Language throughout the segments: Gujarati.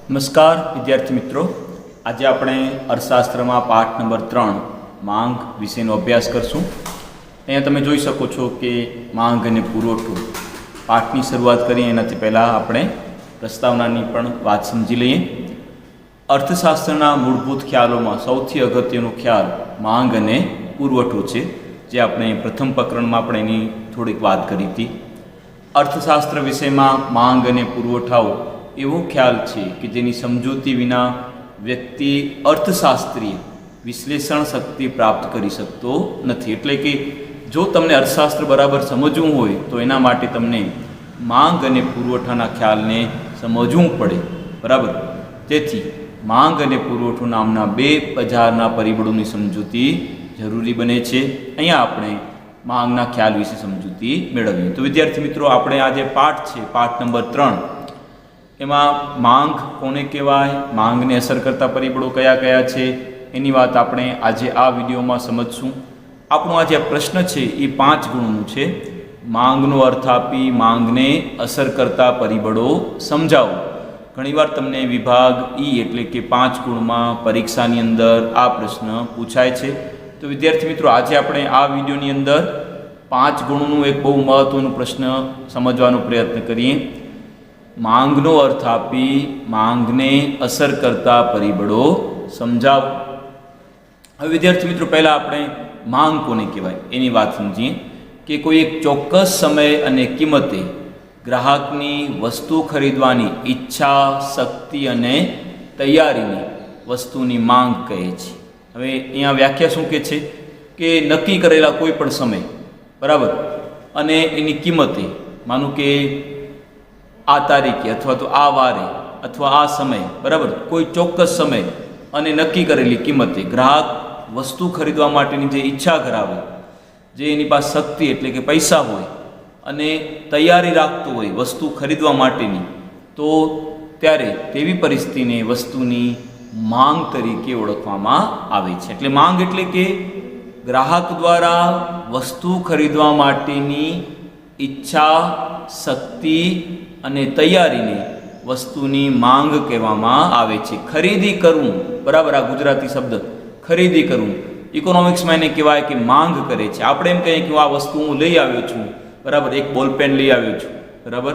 નમસ્કાર વિદ્યાર્થી મિત્રો, આજે આપણે અર્થશાસ્ત્રમાં પાઠ નંબર 3 માંગ વિશેનો અભ્યાસ કરશું। અહીંયા તમે જોઈ શકો છો કે માંગ અને પુરવઠો પાઠની શરૂઆત કરીએ એનાથી પહેલાં આપણે પ્રસ્તાવનાની પણ વાત સમજી લઈએ। અર્થશાસ્ત્રના મૂળભૂત ખ્યાલોમાં સૌથી અગત્યનો ખ્યાલ માંગ અને પુરવઠો છે, જે આપણે પ્રથમ પ્રકરણમાં આપણે એની થોડીક વાત કરી હતી। અર્થશાસ્ત્ર વિષયમાં માંગ અને પુરવઠાઓ એવો ખ્યાલ છે કે જેની સમજૂતી વિના વ્યક્તિ અર્થશાસ્ત્રીય વિશ્લેષણ શક્તિ પ્રાપ્ત કરી શકતો નથી। એટલે કે જો તમને અર્થશાસ્ત્ર બરાબર સમજવું હોય તો એના માટે તમને માંગ અને પુરવઠાના ખ્યાલને સમજવું પડે, બરાબર। તેથી માંગ અને પુરવઠો નામના બે બજારના પરિબળોની સમજૂતી જરૂરી બને છે। અહીંયા આપણે માંગના ખ્યાલ વિશે સમજૂતી મેળવીએ તો વિદ્યાર્થી મિત્રો, આપણે આ જે પાઠ છે, પાઠ નંબર 3, એમાં માંગ કોને કહેવાય, માંગને અસર કરતા પરિબળો કયા કયા છે, એની વાત આપણે આજે આ વિડીયોમાં સમજશું। આપણો આ જે પ્રશ્ન છે એ 5 ગુણનું છે। માંગનો અર્થ આપી માંગને અસર કરતા પરિબળો સમજાવો। ઘણીવાર તમને વિભાગ ઈ એટલે કે 5 ગુણમાં પરીક્ષાની અંદર આ પ્રશ્ન પૂછાય છે। તો વિદ્યાર્થી મિત્રો, આજે આપણે આ વિડીયોની અંદર 5 ગુણનું એક બહુ મહત્વનું પ્રશ્ન સમજવાનો પ્રયત્ન કરીએ। માંગનો અર્થ આપી માંગને અસર કરતા પરિબળો સમજાવો। હવે વિદ્યાર્થી મિત્રો, પહેલાં આપણે માંગ કોને કહેવાય એની વાત સમજીએ કે કોઈ એક ચોક્કસ સમય અને કિંમતે ગ્રાહકની વસ્તુ ખરીદવાની ઈચ્છા, શક્તિ અને તૈયારીની વસ્તુની માંગ કહે છે। હવે અહીંયા વ્યાખ્યા શું કહે છે કે નક્કી કરેલા કોઈ પણ સમય, બરાબર, અને એની કિંમતે, માનું કે આ તારીખે અથવા તો આ વારે અથવા આ સમય, બરાબર, કોઈ ચોક્કસ સમય અને નક્કી કરેલી કિંમતે ગ્રાહક વસ્તુ ખરીદવા માટેની જે ઈચ્છા ધરાવે, જે એની પાસે શક્તિ એટલે કે પૈસા હોય અને તૈયારી રાખતો હોય વસ્તુ ખરીદવા માટેની, તો ત્યારે તેવી પરિસ્થિતિને વસ્તુની માંગ તરીકે ઓળખવામાં આવે છે। એટલે માંગ એટલે કે ગ્રાહક દ્વારા વસ્તુ ખરીદવા માટેની ઈચ્છા, શક્તિ અને તૈયારીને વસ્તુની માંગ કહેવામાં આવે છે। ખરીદી કરવું, બરાબર, આ ગુજરાતી શબ્દ ખરીદી કરવું, ઇકોનોમિક્સમાં એને કહેવાય કે માંગ કરે છે। આપણે એમ કહીએ કે આ વસ્તુ હું લઈ આવ્યો છું, બરાબર, એક બોલપેન લઈ આવ્યો છું, બરાબર,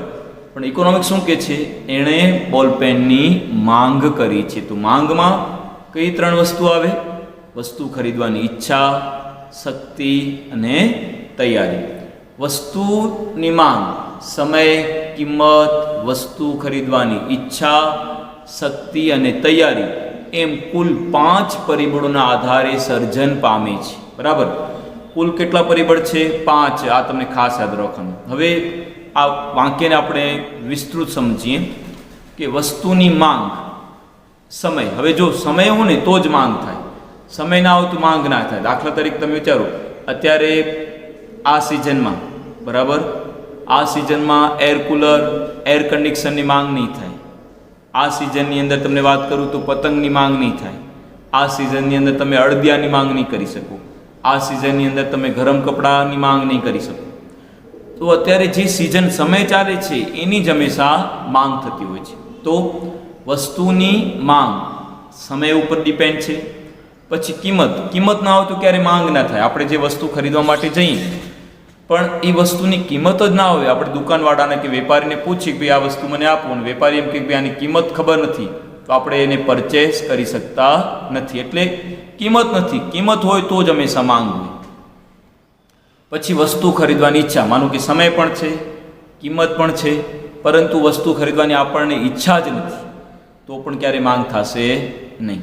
પણ ઇકોનોમિક્સ શું કહે છે, એણે બોલપેનની માંગ કરી છે। તો માંગમાં કઈ 3 વસ્તુ આવે? વસ્તુ ખરીદવાની ઈચ્છા, શક્તિ અને તૈયારી। વસ્તુની માંગ સમય, કિંમત, વસ્તુ ખરીદવાની ઈચ્છા, શક્તિ અને તૈયારી એમ કુલ 5 પરિબળોના આધારે સર્જન પામે છે, બરાબર। કુલ કેટલા પરિબળ છે? 5। આ તમને ખાસ યાદ રાખવાનું। હવે આ વાક્યને આપણે વિસ્તૃત સમજીએ કે વસ્તુની માંગ, સમય, હવે જો સમય હોય ને તો જ માંગ થાય, સમય ના હોય તો માંગ ના થાય। દાખલા તરીકે તમે વિચારો, અત્યારે આ સિઝનમાં, બરાબર, આ સિઝનમાં એર કુલર, એર કન્ડિશનની માંગ નહીં થાય। આ સિઝનની અંદર તમને વાત કરું તો પતંગની માંગ નહીં થાય। આ સિઝનની અંદર તમે અળદિયાની માંગ નહીં કરી શકો। આ સિઝનની અંદર તમે ગરમ કપડાની માંગ નહીં કરી શકો। તો અત્યારે જે સિઝન સમય ચાલે છે એની જ હંમેશા માંગ થતી હોય છે। તો વસ્તુની માંગ સમય ઉપર ડિપેન્ડ છે। પછી કિંમત ના હોય તો ક્યારે માંગ ના થાય। આપણે જે વસ્તુ ખરીદવા માટે જઈએ પણ એ વસ્તુની કિંમત જ ના હોય, આપણે દુકાનવાળાને કે વેપારીને પૂછીએ કે આ વસ્તુ મને આપો, અને વેપારી એમ કે ભાઈ આની કિંમત ખબર નથી, તો આપણે એને પરચેસ કરી શકતા નથી। એટલે કિંમત નથી, કિંમત હોય તો જ હંમેશા માંગ હોય। પછી વસ્તુ ખરીદવાની ઈચ્છા, માનો કે સમય પણ છે, કિંમત પણ છે, પરંતુ વસ્તુ ખરીદવાની આપણને ઈચ્છા જ નથી, તો પણ ક્યારે માંગ થશે નહીં।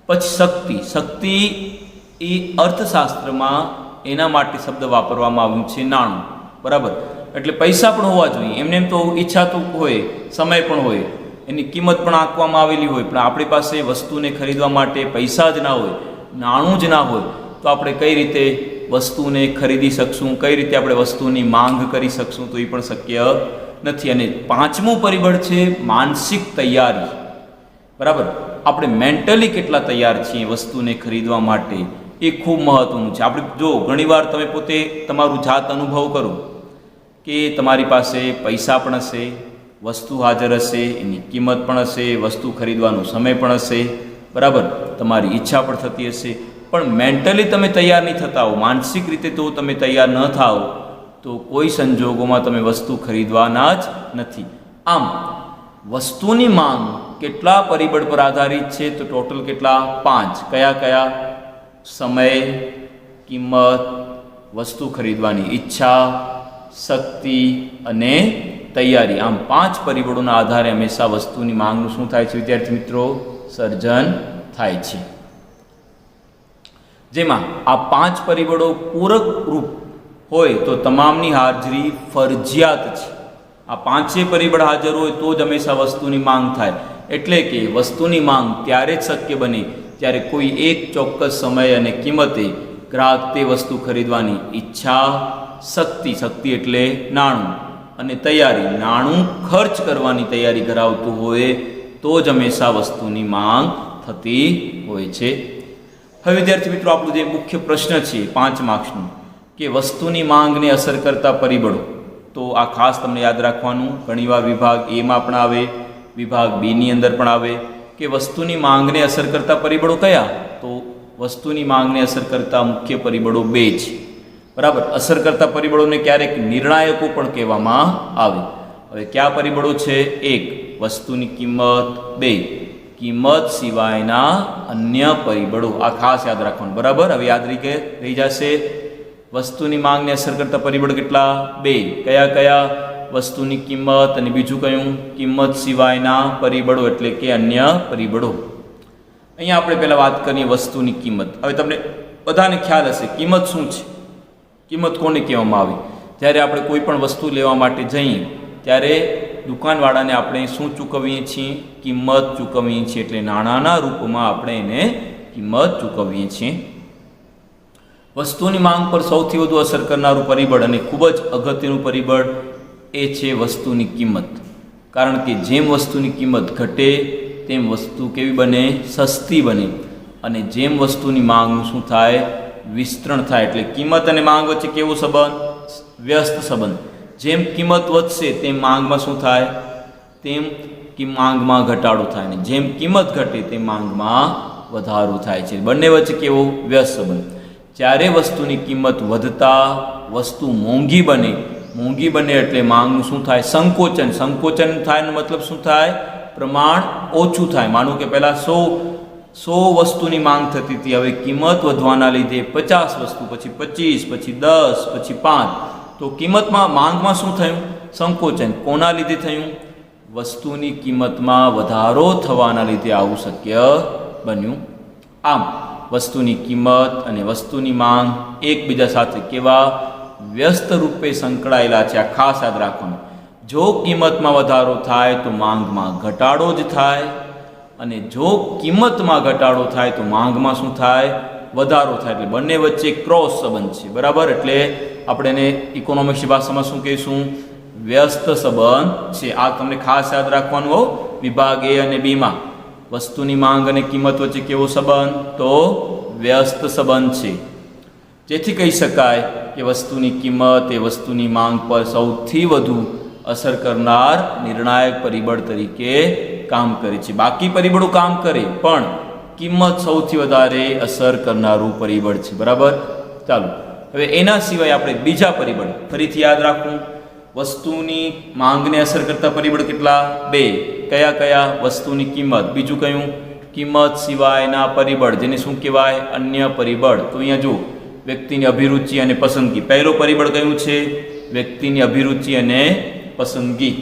પછી શક્તિ એ અર્થશાસ્ત્રમાં એના માટે શબ્દ વાપરવામાં આવ્યું છે નાણું, બરાબર। એટલે પૈસા પણ હોવા જોઈએ, એમને એમ તો ઈચ્છા તો હોય, સમય પણ હોય, એની કિંમત પણ આંકવામાં આવેલી હોય, પણ આપણી પાસે વસ્તુને ખરીદવા માટે પૈસા જ ના હોય, નાણું જ ના હોય, તો આપણે કઈ રીતે વસ્તુને ખરીદી શકશું, કઈ રીતે આપણે વસ્તુની માંગ કરી શકશું? તો એ પણ શક્ય નથી। અને 5મું પરિબળ છે માનસિક તૈયારી, બરાબર। આપણે મેન્ટલી કેટલા તૈયાર છીએ વસ્તુને ખરીદવા માટે, એ ખૂબ મહત્વનું છે। આપણે જો ઘણીવાર તમે પોતે તમારું જાત અનુભવ કરો કે તમારી પાસે પૈસા પણ હશે, વસ્તુ હાજર હશે, એની કિંમત પણ હશે, વસ્તુ ખરીદવાનો સમય પણ હશે, બરાબર, તમારી ઈચ્છા પણ થતી હશે, પણ મેન્ટલી તમે તૈયાર નહીં થતા હો, માનસિક રીતે તો તમે તૈયાર ન થાઓ તો કોઈ સંજોગોમાં તમે વસ્તુ ખરીદવાના જ નથી. આમ વસ્તુની માંગ કેટલા પરિબળ પર આધારિત છે? તો ટોટલ કેટલા? 5. કયા કયા? સમય, કિંમત, વસ્તુ ખરીદવાની ઈચ્છા, શક્તિ અને તૈયારી. આમ 5 પરિબળોના આધારે હંમેશા વસ્તુની માંગનું શું થાય છે વિદ્યાર્થી મિત્રો? સર્જન થાય છે. જેમાં આ 5 પરિબળો પૂરક રૂપ હોય તો તમામની હાજરી ફરજિયાત છે. આ 5 પરિબળ હાજર હોય તો જ હંમેશા વસ્તુની માંગ થાય. એટલે કે વસ્તુની માંગ ત્યારે જ શક્ય બને ત્યારે કોઈ એક ચોક્કસ સમય અને કિંમતે ગ્રાહક તે વસ્તુ ખરીદવાની ઈચ્છા, શક્તિ એટલે નાણું, અને તૈયારી, નાણું ખર્ચ કરવાની તૈયારી ધરાવતું હોય તો જ હંમેશા વસ્તુની માંગ થતી હોય છે. હવે વિદ્યાર્થી મિત્રો, આપણું જે મુખ્ય પ્રશ્ન છે 5 માર્ક્સનું, કે વસ્તુની માંગને અસર કરતા પરિબળો, તો આ ખાસ તમને યાદ રાખવાનું. ઘણીવાર વિભાગ એમાં પણ આવે, વિભાગ બીની અંદર પણ આવે કે વસ્તુની માંગને અસર કરતા પરિબળો કયા? તો વસ્તુની માંગને અસર કરતા મુખ્ય પરિબળો 2 છે, બરાબર. અસર કરતા પરિબળોને ક્યારેક નિર્ણાયકો પણ કહેવામાં આવે. હવે કયા પરિબળો છે? 1. વસ્તુની કિંમત. 2. કિંમત સિવાયના અન્ય પરિબળો. આ ખાસ યાદ રાખવાનું, બરાબર. હવે યાદ રહી જશે. વસ્તુની માંગને અસર કરતા પરિબળ કેટલા? 2. કયા કયા? વસ્તુની કિંમત અને બીજું કયું? કિંમત સિવાયના પરિબળો એટલે કે અન્ય પરિબળો. અહીંયા આપણે પહેલાં વાત કરીએ વસ્તુની કિંમત. હવે તમને બધાને ખ્યાલ હશે કિંમત શું છે? કિંમત કોને કહેવામાં આવે? જ્યારે આપણે કોઈ પણ વસ્તુ લેવા માટે જઈએ ત્યારે દુકાનવાળાને આપણે શું ચૂકવીએ છીએ? કિંમત ચૂકવીએ છીએ. એટલે નાણાંના રૂપમાં આપણે એને કિંમત ચૂકવીએ છીએ. વસ્તુની માંગ પર સૌથી વધુ અસર કરનારું પરિબળ અને ખૂબ જ અગત્યનું પરિબળ એ છે વસ્તુની કિંમત. કારણ કે જેમ વસ્તુની કિંમત ઘટે તેમ વસ્તુ કેવી બને? સસ્તી બને. અને જેમ વસ્તુની માંગનું શું થાય? વિસ્તરણ થાય. એટલે કિંમત અને માંગ વચ્ચે કેવો સંબંધ? વ્યસ્ત સંબંધ. જેમ કિંમત વધશે તેમ માંગમાં શું થાય? તેમ માંગમાં ઘટાડો થાય. અને જેમ કિંમત ઘટે તેમ માંગમાં વધારો થાય છે. બંને વચ્ચે કેવો? વ્યસ્ત સંબંધ. જ્યારે વસ્તુની કિંમત વધતા વસ્તુ મોંઘી બને એટલે માંગનું શું થાય? સંકોચન. સંકોચન થાય મતલબ શું થાય? પ્રમાણ ઓછું થાય. માનો કે પહેલાં 100 વસ્તુની માંગ થતી હતી, હવે કિંમત વધવાના લીધે 50 વસ્તુ, પછી 25, પછી 10, પછી 5. તો કિંમતમાં, માંગમાં શું થયું? સંકોચન. કોના લીધે થયું? વસ્તુની કિંમતમાં વધારો થવાના લીધે આવું શક્ય બન્યું. આમ વસ્તુની કિંમત અને વસ્તુની માંગ એકબીજા સાથે કેવા? વ્યસ્ત રૂપે સંકળાયેલા છે. આ ખાસ યાદ રાખવાનું. જો કિંમતમાં વધારો થાય તો માંગમાં ઘટાડો જ થાય, અને જો કિંમતમાં ઘટાડો થાય તો માંગમાં શું થાય? વધારો થાય. એટલે બંને વચ્ચે ક્રોસ સંબંધ છે, બરાબર. એટલે આપણે એને ઇકોનોમિક્સની ભાષામાં શું કહીશું? વ્યસ્ત સંબંધ છે. આ તમને ખાસ યાદ રાખવાનું હો. વિભાગ એ અને બીમાં વસ્તુની માંગ અને કિંમત વચ્ચે કેવો સંબંધ? તો વ્યસ્ત સંબંધ છે. જેથી કહી શકાય કે વસ્તુની કિંમત એ વસ્તુની માંગ પર સૌથી વધુ અસર કરનાર નિર્ણાયક પરિબળ તરીકે કામ કરે છે. બાકી પરિબળો કામ કરે પણ કિંમત સૌથી વધારે અસર કરનારું પરિબળ છે, બરાબર. ચાલો હવે એના સિવાય આપણે બીજા પરિબળ ફરીથી યાદ રાખવું. વસ્તુની માંગને અસર કરતા પરિબળ કેટલા? 2. કયા કયા? વસ્તુની કિંમત. બીજું કયું? કિંમત સિવાયના પરિબળ, જેને શું કહેવાય? અન્ય પરિબળ. તો અહીંયા જો વ્યક્તિની અભિરુચિ અને પસંદગી. પહેલો પરિબળ કયું છે? વ્યક્તિની અભિરુચિ અને પસંદગી.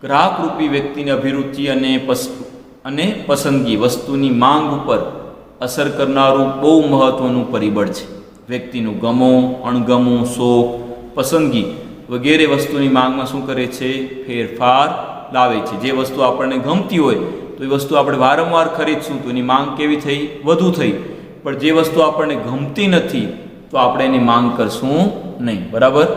ગ્રાહક રૂપી વ્યક્તિની અભિરુચિ અને પસંદગી વસ્તુની માંગ ઉપર અસર કરનારું બહુ મહત્વનું પરિબળ છે. વ્યક્તિનું ગમો, અણગમો, શોખ, પસંદગી વગેરે વસ્તુની માંગમાં શું કરે છે? ફેરફાર લાવે છે. જે વસ્તુ આપણને ગમતી હોય તો એ વસ્તુ આપણે વારંવાર ખરીદશું તો એની માંગ કેવી થઈ? વધુ થઈ. પણ જે વસ્તુ આપણને ગમતી નથી તો આપણે એની માંગ કરશું નહીં, બરાબર.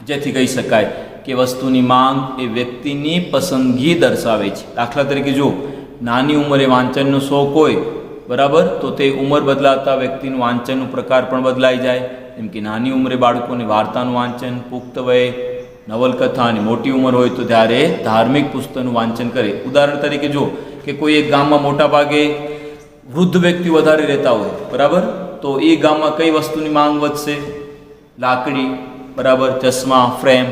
જેથી કહી શકાય કે વસ્તુની માંગ એ વ્યક્તિની પસંદગી દર્શાવે છે. દાખલા તરીકે જો નાની ઉંમરે વાંચનનો શોખ હોય, બરાબર, તો તે ઉંમર બદલાતા વ્યક્તિનું વાંચનનો પ્રકાર પણ બદલાઈ જાય. જેમ કે નાની ઉંમરે બાળકોને વાર્તાનું વાંચન, પુખ્ત વયે નવલકથા અને મોટી ઉંમર હોય તો ત્યારે ધાર્મિક પુસ્તકનું વાંચન કરે. ઉદાહરણ તરીકે જો કે કોઈ એક ગામમાં મોટા ભાગે વૃદ્ધ વ્યક્તિ વધારે રહેતા હોય, બરાબર, તો એ ગામમાં કઈ વસ્તુની માંગ વધશે? લાકડી, બરાબર, ચશ્મા, ફ્રેમ,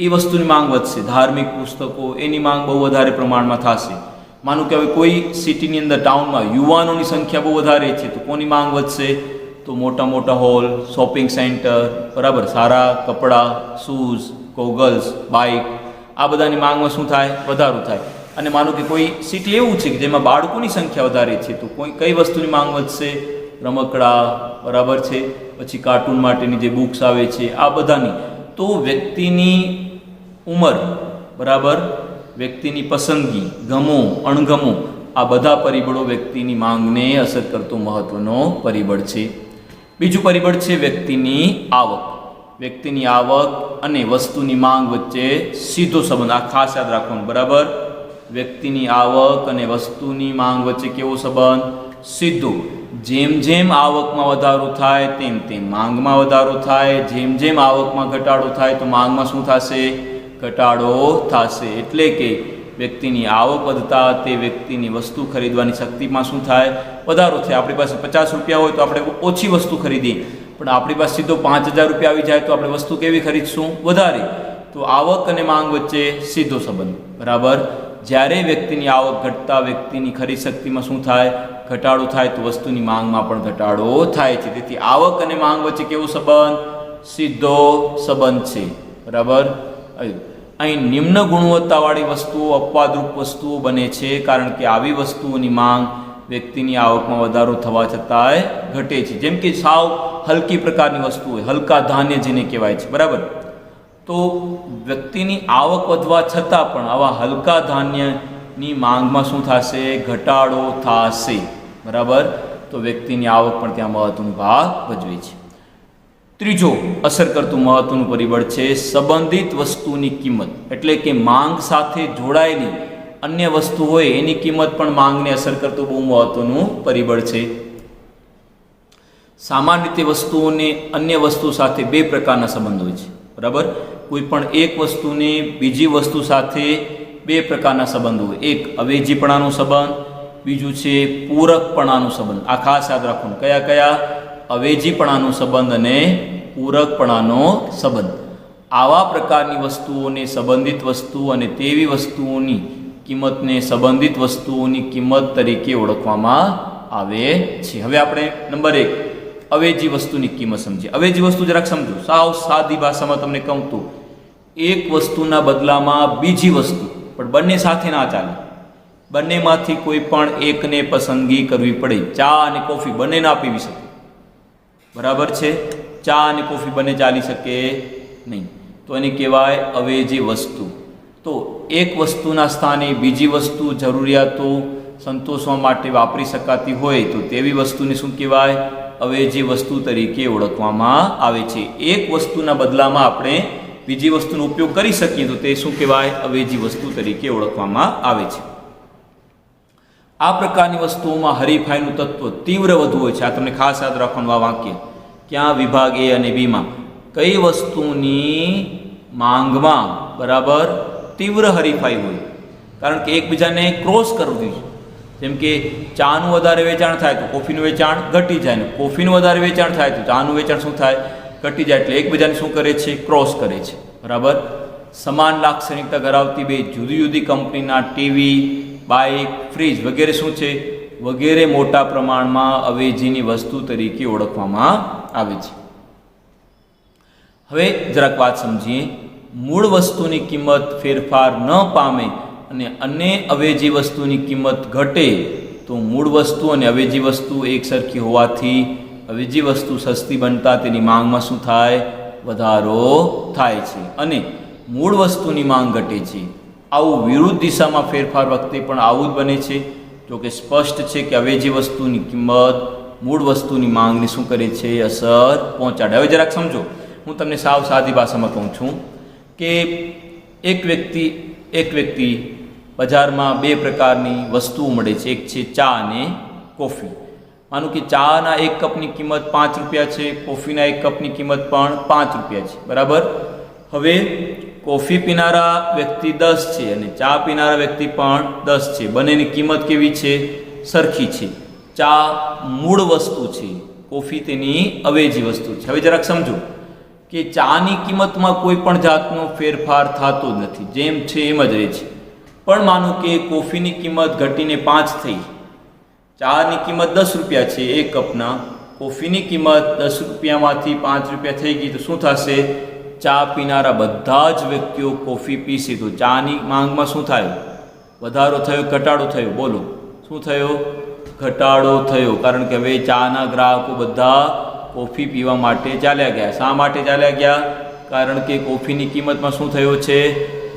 એ વસ્તુની માંગ વધશે. ધાર્મિક પુસ્તકો એની માંગ બહુ વધારે પ્રમાણમાં થશે. માનું કે હવે કોઈ સિટીની અંદર, ટાઉનમાં યુવાનોની સંખ્યા બહુ વધારે છે તો કોની માંગ વધશે? તો મોટા મોટા હોલ, શોપિંગ સેન્ટર, બરાબર, સારા કપડાં, શૂઝ, ગોગલ્સ, બાઇક, આ બધાની માંગમાં શું થાય? વધારો થાય. અને માનો કે કોઈ સિટી એવું છે કે જેમાં બાળકોની સંખ્યા વધારે છે તો કઈ વસ્તુની માંગ વધશે? રમકડા, બરાબર છે, પછી કાર્ટૂન માટેની જે બુક્સ આવે છે, આ બધાની. તો વ્યક્તિની ઉંમર, બરાબર, વ્યક્તિની પસંદગી, ગમો અણગમો, આ બધા પરિબળો વ્યક્તિની માંગને અસર કરતો મહત્વનો પરિબળ છે. બીજું પરિબળ છે વ્યક્તિની આવક. વ્યક્તિની આવક અને વસ્તુની માંગ વચ્ચે સીધો સંબંધ, આ ખાસ યાદ રાખવાનું, બરાબર. વ્યક્તિની આવક અને વસ્તુની માંગ વચ્ચે કેવો સંબંધ? સીધો. જેમ જેમ આવકમાં વધારો થાય તેમ તેમ માંગમાં વધારો થાય. જેમ જેમ આવકમાં ઘટાડો થાય તો માંગમાં શું થશે? ઘટાડો થશે. એટલે કે વ્યક્તિની આવક વધતા તે વ્યક્તિની વસ્તુ ખરીદવાની શક્તિમાં શું થાય? વધારો થાય. આપણી પાસે 50 રૂપિયા હોય તો આપણે ઓછી વસ્તુ ખરીદીએ, પણ આપણી પાસે સીધો 5000 રૂપિયા આવી જાય તો આપણે વસ્તુ કેવી ખરીદશું? વધારે. તો આવક અને માંગ વચ્ચે સીધો સંબંધ, બરાબર. જ્યારે વ્યક્તિની આવક ઘટતા વ્યક્તિની ખરીદ શક્તિમાં શું થાય? ઘટાડો થાય. તો વસ્તુની માંગમાં પણ ઘટાડો થાય છે. તેથી આવક અને માંગ વચ્ચે કેવો સંબંધ? સીધો સંબંધ છે, બરાબર. અહીં નિમ્ન ગુણવત્તાવાળી વસ્તુઓ અપવાદરૂપ વસ્તુઓ બને છે, કારણ કે આવી વસ્તુઓની માંગ વ્યક્તિની આવકમાં વધારો થવા છતાંય ઘટે છે. જેમ કે સાવ હલકી પ્રકારની વસ્તુ હોય, હલકા ધાન્ય જેને કહેવાય છે, બરાબર. તો વ્યક્તિની આવક વધવા છતાં પણ આવા હલકા ધાન્યની માંગમાં શું થશે? ઘટાડો થશે, બરાબર. તો વ્યક્તિની આવક પણ ત્યાં મહત્વનો ભાગ ભજવે છે. ત્રીજો અસર કરતું મહત્વનું પરિબળ છે સંબંધિત વસ્તુની કિંમત. એટલે કે માંગ સાથે જોડાયેલી અન્ય વસ્તુ હોય એની કિંમત પણ માંગને અસર કરતું બહુ મહત્વનું પરિબળ છે. સામાન્ય રીતે વસ્તુઓને અન્ય વસ્તુ સાથે બે પ્રકારના સંબંધ હોય છે, બરાબર. કોઈ પણ એક વસ્તુને બીજી વસ્તુ સાથે બે પ્રકારના સંબંધ હોય. એક અવેજીપણાનો સંબંધ, બીજું છે પૂરકપણાનો સંબંધ. આ ખાસ યાદ રાખવાનું. કયા કયા? અવેજીપણાનો સંબંધ અને પૂરકપણાનો સંબંધ. આવા પ્રકારની વસ્તુઓને સંબંધિત વસ્તુ અને તેવી વસ્તુઓની કિંમતને સંબંધિત વસ્તુઓની કિંમત તરીકે ઓળખવામાં આવે છે. હવે આપણે નંબર 1 અવેજી વસ્તુની કિંમત સમજીએ. અવેજી વસ્તુ જરાક સમજો. સાવ સાદી ભાષામાં તમને કહું તો એક વસ્તુના બદલામાં બીજી વસ્તુ, પણ બંને સાથે ના ચાલે. બંનેમાંથી કોઈ પણ એકને પસંદગી કરવી પડે. ચા અને કોફી બંને ના પીવી શકે, બરાબર છે. ચા અને કોફી બંને ચાલી શકે નહીં, તો એને કહેવાય અવેજી વસ્તુ. તો એક વસ્તુના સ્થાને બીજી વસ્તુ જરૂરિયાતો સંતોષવા માટે વાપરી શકાતી હોય તો તેવી વસ્તુને શું કહેવાય? અવેજી વસ્તુ તરીકે ઓળખવામાં આવે છે. એક વસ્તુના બદલામાં આપણે બીજી વસ્તુનો ઉપયોગ કરી શકીએ તો તે શું કહેવાય? અવેજી વસ્તુ તરીકે ઓળખવામાં આવે છે. આ પ્રકારની વસ્તુઓમાં હરીફાઈનું તત્વ તીવ્ર વધુ હોય છે. આ તમને ખાસ યાદ રાખવાનું આ વાક્ય. ક્યાં? વિભાગ A અને B માં કઈ વસ્તુની માંગમાં, બરાબર, તીવ્ર હરીફાઈ હોય, કારણ કે એકબીજાને ક્રોસ કરવું છે. જેમ કે ચાનું વધારે વેચાણ થાય તો કોફીનું વેચાણ ઘટી જાય, ને કોફીનું વધારે વેચાણ થાય તો ચાનું વેચાણ શું થાય? ઘટી જાય. એટલે એકબીજાને શું કરે છે? ક્રોસ કરે છે, બરાબર. સમાન લાક્ષણિકતા ધરાવતી બે જુદી જુદી કંપનીના ટીવી, બાઇક, ફ્રીજ વગેરે શું છે? વગેરે મોટા પ્રમાણમાં અવેજીની વસ્તુ તરીકે ઓળખવામાં આવે છે. હવે જરાક વાત સમજીએ. મૂળ વસ્તુની કિંમત ફેરફાર ન પામે અને અન્ય અવેજી વસ્તુની કિંમત ઘટે તો મૂળ વસ્તુ અને અવેજી વસ્તુ એક સરખી હોવાથી અવેજી વસ્તુ સસ્તી બનતા તેની માંગમાં શું થાય? વધારો થાય છે. અને મૂળ વસ્તુની માંગ ઘટે છે. આવું વિરુદ્ધ દિશામાં ફેરફાર વખતે પણ આવું જ બને છે. જો કે સ્પષ્ટ છે કે અવેજી વસ્તુની કિંમત મૂળ વસ્તુની માંગને શું કરે છે? અસર પહોંચાડે. હવે જરાક સમજો. હું તમને સાવ સાદી ભાષામાં કહું છું કે એક વ્યક્તિ બજારમાં બે પ્રકારની વસ્તુઓ મળે છે. એક છે ચા અને કોફી. માનું કે ચાના એક કપની કિંમત 5 રૂપિયા છે, કોફીના એક કપની કિંમત પણ 5 રૂપિયા છે, બરાબર. હવે કોફી પીનારા વ્યક્તિ 10 છે અને ચા પીનારા વ્યક્તિ પણ 10 છે. બંનેની કિંમત કેવી છે? સરખી છે. ચા મૂળ વસ્તુ છે, કોફી તેની અવેજી વસ્તુ છે. હવે જરાક સમજો કે ચાની કિંમતમાં કોઈ પણ જાતનો ફેરફાર થતો જ નથી, જેમ છે એમ જ રહે છે. પણ માનો કે કોફીની કિંમત ઘટીને 5 થઈ, ચાની કિંમત 10 રૂપિયા છે એક કપના, કોફીની કિંમત 10 રૂપિયામાંથી 5 રૂપિયા થઈ ગઈ, તો શું થશે? ચા પીનારા બધા જ વ્યક્તિઓ કોફી પીશે, તો ચાની માંગમાં શું થાય? વધારો થયો, ઘટાડો થયો? બોલો, શું થયો? ઘટાડો થયો. કારણ કે હવે ચાના ગ્રાહકો બધા કોફી પીવા માટે ચાલ્યા ગયા. શા માટે ચાલ્યા ગયા? કારણ કે કોફીની કિંમતમાં શું થયો છે?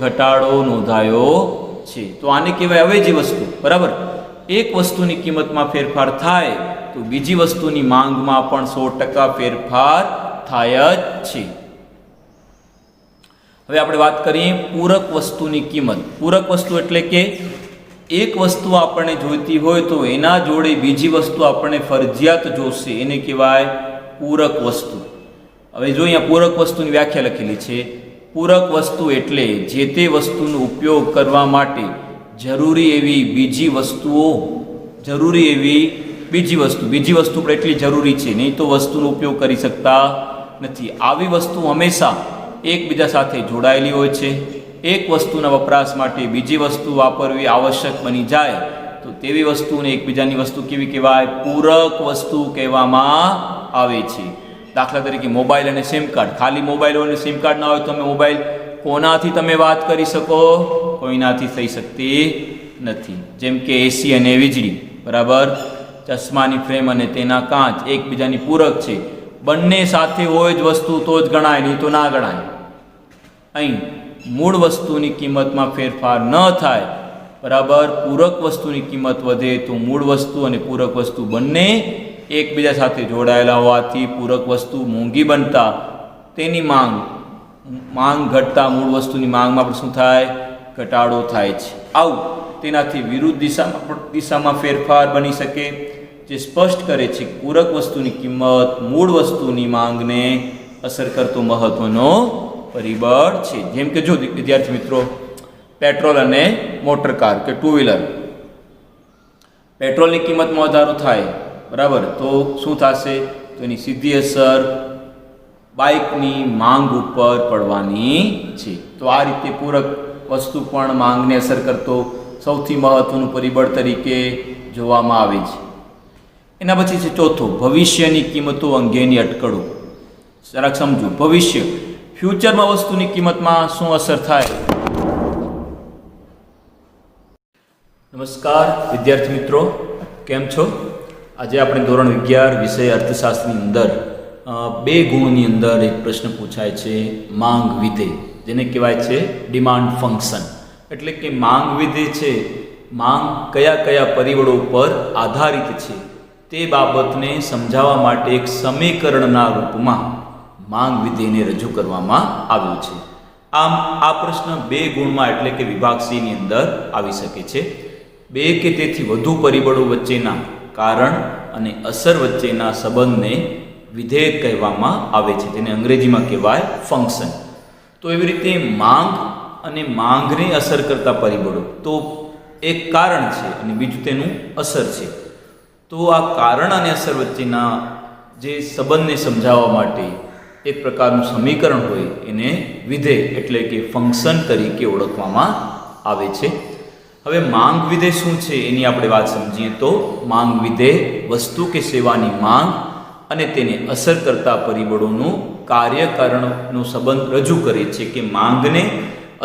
ઘટાડો નોંધાયો છે. તો આને કહેવાય અવેજી વસ્તુ. બરાબર. એક વસ્તુની કિંમતમાં ફેરફાર થાય તો બીજી વસ્તુની માંગમાં પણ 100% ફેરફાર થાય જ છે. હવે આપણે વાત કરીએ પૂરક વસ્તુની કિંમત. પૂરક વસ્તુ એટલે કે એક વસ્તુ આપણને જોઈતી હોય તો એના જોડે બીજી વસ્તુ આપણને ફરજિયાત જોશે, એને કહેવાય પૂરક વસ્તુ. હવે જો અહીંયા પૂરક વસ્તુની વ્યાખ્યા લખેલી છે. પૂરક વસ્તુ એટલે જે તે વસ્તુનો ઉપયોગ કરવા માટે જરૂરી એવી બીજી વસ્તુ પણ એટલી જરૂરી છે, નહીં તો વસ્તુનો ઉપયોગ કરી શકતા નથી. આવી વસ્તુ હંમેશા એકબીજા સાથે જોડાયેલી હોય છે. એક વસ્તુના વપરાશ માટે બીજી વસ્તુ વાપરવી આવશ્યક બની જાય તો તેવી વસ્તુને એકબીજાની વસ્તુ કેવી કહેવાય? પૂરક વસ્તુ કહેવામાં આવે છે. દાખલા તરીકે મોબાઈલ અને સિમ કાર્ડ. ખાલી મોબાઈલ અને સિમ કાર્ડ ના હોય તો તમે મોબાઈલ કોનાથી તમે વાત કરી શકો? કોઈનાથી થઈ શકતી નથી. જેમ કે એસી અને વીજળી, બરાબર. ચશ્માની ફ્રેમ અને તેના કાચ એકબીજાની પૂરક છે. બંને સાથે હોય જ વસ્તુ તો જ ગણાય, નહીં તો ના ગણાય. અહીં મૂળ વસ્તુની કિંમતમાં ફેરફાર ન થાય, બરાબર. પૂરક વસ્તુની કિંમત વધે તો મૂળ વસ્તુ અને પૂરક વસ્તુ બંને એકબીજા સાથે જોડાયેલા હોવાથી પૂરક વસ્તુ મોંઘી બનતા તેની માંગ ઘટતા મૂળ વસ્તુની માંગમાં પણ શું થાય? ઘટાડો થાય છે. આવું તેનાથી વિરુદ્ધ દિશામાં ફેરફાર બની શકે, જે સ્પષ્ટ કરે છે કે પૂરક વસ્તુની કિંમત મૂળ વસ્તુની માંગને અસર કરતો મહત્વનો પરિબળ છે. જેમ કે જો વિદ્યાર્થી મિત્રો, પેટ્રોલ અને મોટર કાર કે ટુ વ્હીલર, પેટ્રોલની કિંમતમાં વધારો થાય, બરાબર, તો શું થશે? તો એની સીધી અસર બાઇકની માંગ ઉપર પડવાની છે. તો આ રીતે પૂરક વસ્તુ પણ માંગને અસર કરતો સૌથી મહત્વનું પરિબળ તરીકે જોવામાં આવે છે. એના પછી છે ચોથું, ભવિષ્યની કિંમતો અંગેની અટકળો. જરાક સમજો. ભવિષ્ય, ફ્યુચરમાં વસ્તુની કિંમતમાં શું અસર થાય? નમસ્કાર વિદ્યાર્થી મિત્રો, કેમ છો? આજે આપણે ધોરણ 11 વિષય અર્થશાસ્ત્રની અંદર 2 ગુણની અંદર એક પ્રશ્ન પૂછાય છે, માંગ વિધેય, જેને કહેવાય છે ડિમાન્ડ ફંક્શન. એટલે કે માંગ વિધેય છે, માંગ કયા કયા પરિબળો પર આધારિત છે તે બાબતને સમજાવવા માટે એક સમીકરણના રૂપમાં માંગ વિધેયને રજૂ કરવામાં આવ્યું છે. આમ આ પ્રશ્ન 2 ગુણમાં એટલે કે વિભાગ C ની અંદર આવી શકે છે. 2 કે તેથી વધુ પરિબળો વચ્ચેના કારણ અને અસર વચ્ચેના સંબંધને વિધેય કહેવામાં આવે છે, જેને અંગ્રેજીમાં કહેવાય ફંક્શન. તો એવી રીતે માંગ અને માંગને અસર કરતા પરિબળો, તો એક કારણ છે અને બીજું તેનું અસર છે. તો આ કારણ અને અસર વચ્ચેના જે સંબંધને સમજાવવા માટે એક પ્રકારનું સમીકરણ હોય એને વિધેય એટલે કે ફંક્શન તરીકે ઓળખવામાં આવે છે. હવે માંગ વિધેય શું છે એની આપણે વાત સમજીએ તો, માંગ વિધેય વસ્તુ કે સેવાની માંગ અને તેને અસર કરતા પરિબળોનું કાર્યકારણનો સંબંધ રજૂ કરે છે. કે માંગને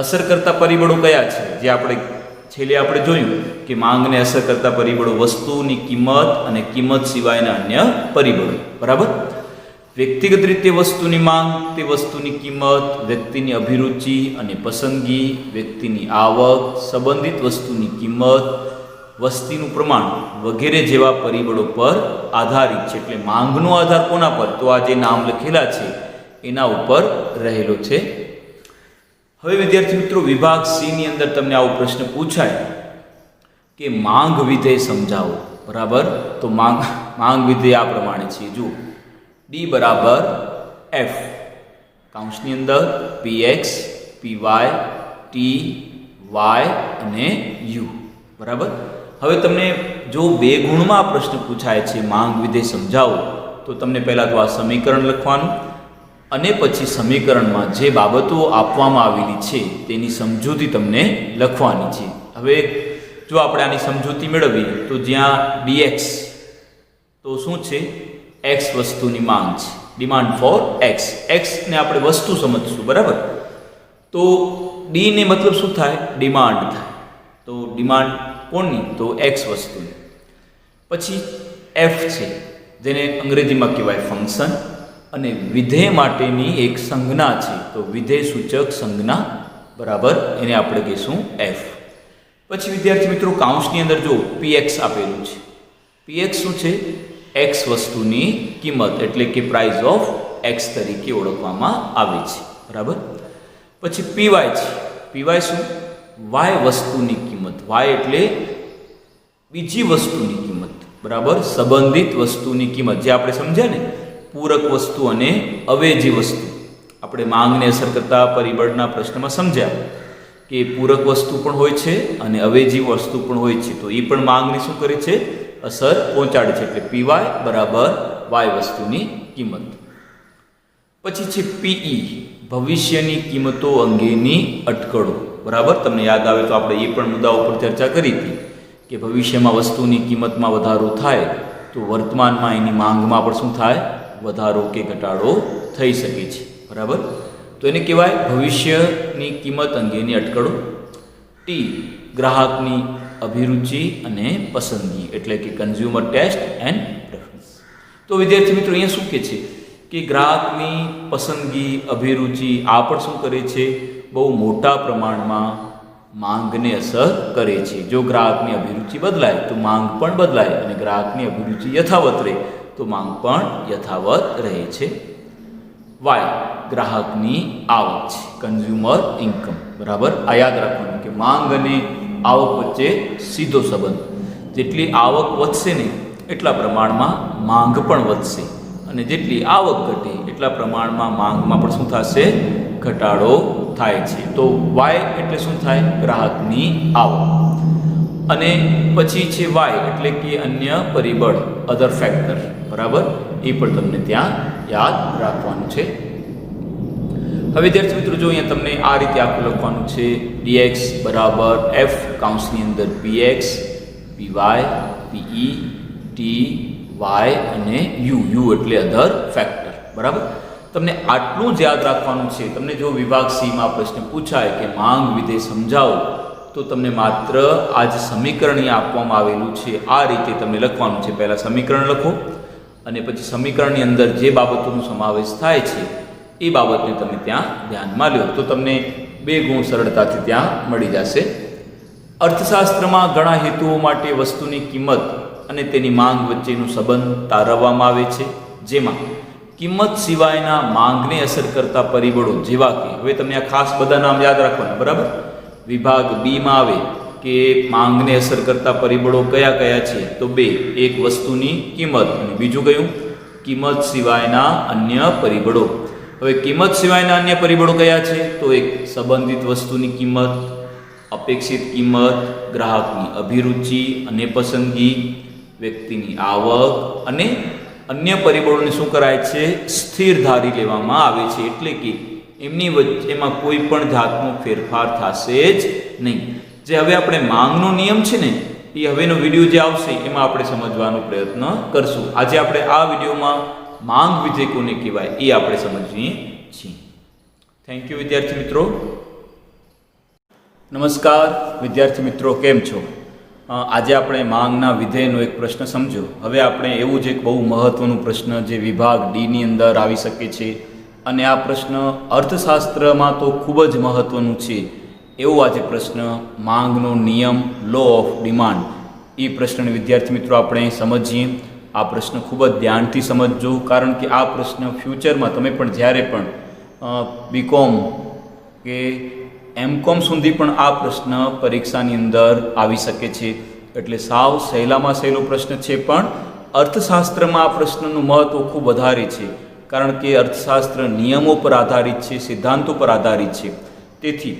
અસર કરતા પરિબળો કયા છે? જે આપણે છેલ્લે આપણે જોયું કે માંગને અસર કરતા પરિબળો વસ્તુની કિંમત અને કિંમત સિવાયના અન્ય પરિબળો, બરાબર. વ્યક્તિગત રીતે વસ્તુની માંગ, તે વસ્તુની કિંમત, વ્યક્તિની અભિરુચિ અને પસંદગી, વ્યક્તિની આવક, સંબંધિત વસ્તુની કિંમત, વસ્તીનું પ્રમાણ વગેરે જેવા પરિબળો પર આધારિત છે. એટલે માંગનો આધાર કોના પર? તો આ જે નામ લખેલા છે એના ઉપર રહેલો છે. હવે વિદ્યાર્થી મિત્રો, વિભાગ C ની અંદર તમને આવો પ્રશ્ન પૂછાય કે માંગ વિધેય સમજાવો, બરાબર. તો માંગ વિધેય આ પ્રમાણે છે. જુઓ, D = F, કૌંસની અંદર px, py, t, y અને u. બરાબર. હવે તમને જો બે ગુણમાં આ પ્રશ્ન પૂછાય છે માંગ વિધેય સમજાવો, તો તમને પહેલાં તો આ સમીકરણ લખવાનું અને પછી સમીકરણમાં જે બાબતો આપવામાં આવેલી છે તેની સમજૂતી તમને લખવાની છે. હવે જો આપણે આની સમજૂતી મેળવીએ તો જ્યાં dx તો શું છે? x વસ્તુની માંગ છે, ડિમાન્ડ ફોર x. x ને આપણે વસ્તુ સમજશું. બરાબર. તો d ને મતલબ શું થાય? ડિમાન્ડ થાય. તો ડિમાન્ડ કોની? તો x વસ્તુની. પછી f છે જેને અંગ્રેજીમાં કહેવાય ફંક્શન, અને વિધેય માટેની એક સંજ્ઞા છે, તો વિધેય સૂચક સંજ્ઞા. બરાબર. એને આપણે કહીશું f. પછી વિદ્યાર્થી મિત્રો કૌંસની અંદર જો px આપેલું છે, px શું છે? x વસ્તુની કિંમત એટલે કે પ્રાઇસ ઓફ x તરીકે ઓળખવામાં આવે છે. બરાબર. પછી py છે, py શું? y વસ્તુની કિંમત. y એટલે બીજી વસ્તુની કિંમત. બરાબર. સંબંધિત વસ્તુની કિંમત, જે આપણે સમજ્યા ને પૂરક વસ્તુ અને અવેજી વસ્તુ. આપણે માંગને અસર કરતા પરિબળના પ્રશ્નમાં સમજ્યા કે પૂરક વસ્તુ પણ હોય છે અને અવેજી વસ્તુ પણ હોય છે, તો એ પણ માંગને શું કરે છે? અસર પહોંચાડે છે. એટલે py બરાબર y વસ્તુની કિંમત. પછી છે pe, ભવિષ્યની કિંમતો અંગેની અટકળો. બરાબર. તમને યાદ આવે તો આપણે એ પણ મુદ્દા ઉપર ચર્ચા કરી હતી કે ભવિષ્યમાં વસ્તુની કિંમતમાં વધારો થાય તો વર્તમાનમાં એની માંગમાં પણ શું થાય? વધારો કે ઘટાડો થઈ શકે છે. બરાબર. તો એને કહેવાય ભવિષ્યની કિંમત અંગેની અટકળો. ટી, ગ્રાહકની અભિરુચિ અને પસંદગી એટલે કે કન્ઝ્યુમર ટેસ્ટ એન્ડ પ્રેફરન્સ. તો વિદ્યાર્થી મિત્રો અહીંયા શું કહે છે કે ગ્રાહકની પસંદગી, અભિરુચિ આ પણ શું કરે છે? બહુ મોટા પ્રમાણમાં માંગને અસર કરે છે. જો ગ્રાહકની અભિરુચિ બદલાય તો માંગ પણ બદલાય, અને ગ્રાહકની અભિરુચિ યથાવત રહે તો માંગ પણ યથાવત રહે છે. વાય, ગ્રાહકની આવક છે, કન્ઝ્યુમર ઇન્કમ. બરાબર. આ યાદ રાખવાનું કે માંગ અને આવક વચ્ચે સીધો સંબંધ. જેટલી આવક વધશે ને એટલા પ્રમાણમાં માંગ પણ વધશે, અને જેટલી આવક ઘટે એટલા પ્રમાણમાં માંગમાં પણ શું થશે? ઘટાડો થાય છે. તો વાય એટલે શું થાય? ગ્રાહકની આવક. અને પછી છે વાય એટલે કે અન્ય પરિબળ, અધર ફેક્ટર. બરાબર. એ પણ તમને ત્યાં યાદ રાખવાનું છે. હવે વિદ્યાર્થી મિત્રો જો અહીંયા તમને આ રીતે આખું લખવાનું છે dx બરાબર f, કૌંસની અંદર px, py, pe, t, y અને u એટલે અધર ફેક્ટર. બરાબર. તમને આટલું જ યાદ રાખવાનું છે. તમને જો વિભાગ સીમાં પ્રશ્ન પૂછાય કે માંગ વિધેય સમજાવો, તો તમને માત્ર આ જે સમીકરણ અહીંયા આપવામાં આવેલું છે આ રીતે તમને લખવાનું છે. પહેલાં સમીકરણ લખો અને પછી સમીકરણની અંદર જે બાબતોનો સમાવેશ થાય છે એ બાબતને તમે ત્યાં ધ્યાનમાં લો, તો તમને 2 ગુણ સરળતાથી ત્યાં મળી જશે. અર્થશાસ્ત્રમાં ઘણા હેતુઓ માટે વસ્તુની કિંમત અને તેની માંગ વચ્ચેનો સંબંધ તારવવામાં આવે છે, જેમાં કિંમત સિવાયના માંગને અસર કરતા પરિબળો જેવા કે, હવે તમને આ ખાસ બધા નામ યાદ રાખવાના. બરાબર. વિભાગ બીમાં આવે કે માંગને અસર કરતા પરિબળો કયા કયા છે? તો 2. એક વસ્તુની કિંમત અને બીજું કયું? કિંમત સિવાયના અન્ય પરિબળો. હવે કિંમત સિવાયના અન્ય પરિબળો કયા છે? તો એક સંબંધિત વસ્તુની કિંમત, અપેક્ષિત કિંમત, ગ્રાહકની અભિરુચિ અને પસંદગી, વ્યક્તિની આવક, અને અન્ય પરિબળોને શું કરાય છે? સ્થિર ધારી લેવામાં આવે છે. એટલે કે એમની વચ્ચેમાં કોઈ પણ જાતનો ફેરફાર થશે જ નહીં. જે હવે આપણે માંગનો નિયમ છે ને, એ હવેનો વિડીયો જે આવશે એમાં આપણે સમજવાનો પ્રયત્ન કરશું. આજે આપણે આ વિડીયોમાં માંગ વિધેય કોને કહેવાય એ આપણે સમજીએ છીએ. થેન્ક યુ વિદ્યાર્થી મિત્રો. નમસ્કાર વિદ્યાર્થી મિત્રો, કેમ છો? આજે આપણે માંગના વિધેયનો એક પ્રશ્ન સમજો. હવે આપણે એવું જ એક બહુ મહત્વનું પ્રશ્ન જે વિભાગ ડીની અંદર આવી શકે છે, અને આ પ્રશ્ન અર્થશાસ્ત્રમાં તો ખૂબ જ મહત્વનું છે એવો આજે પ્રશ્ન માંગનો નિયમ, લો ઓફ ડિમાન્ડ, એ પ્રશ્નને વિદ્યાર્થી મિત્રો આપણે સમજીએ. આ પ્રશ્ન ખૂબ જ ધ્યાનથી સમજજો, કારણ કે આ પ્રશ્ન ફ્યુચરમાં તમે પણ જ્યારે પણ બીકોમ કે એમકોમ સુધી પણ આ પ્રશ્ન પરીક્ષાની અંદર આવી શકે છે. એટલે સાવ સહેલામાં સહેલો પ્રશ્ન છે, પણ અર્થશાસ્ત્રમાં આ પ્રશ્નનું મહત્ત્વ ખૂબ વધારે છે. કારણ કે અર્થશાસ્ત્ર નિયમો પર આધારિત છે, સિદ્ધાંતો પર આધારિત છે. તેથી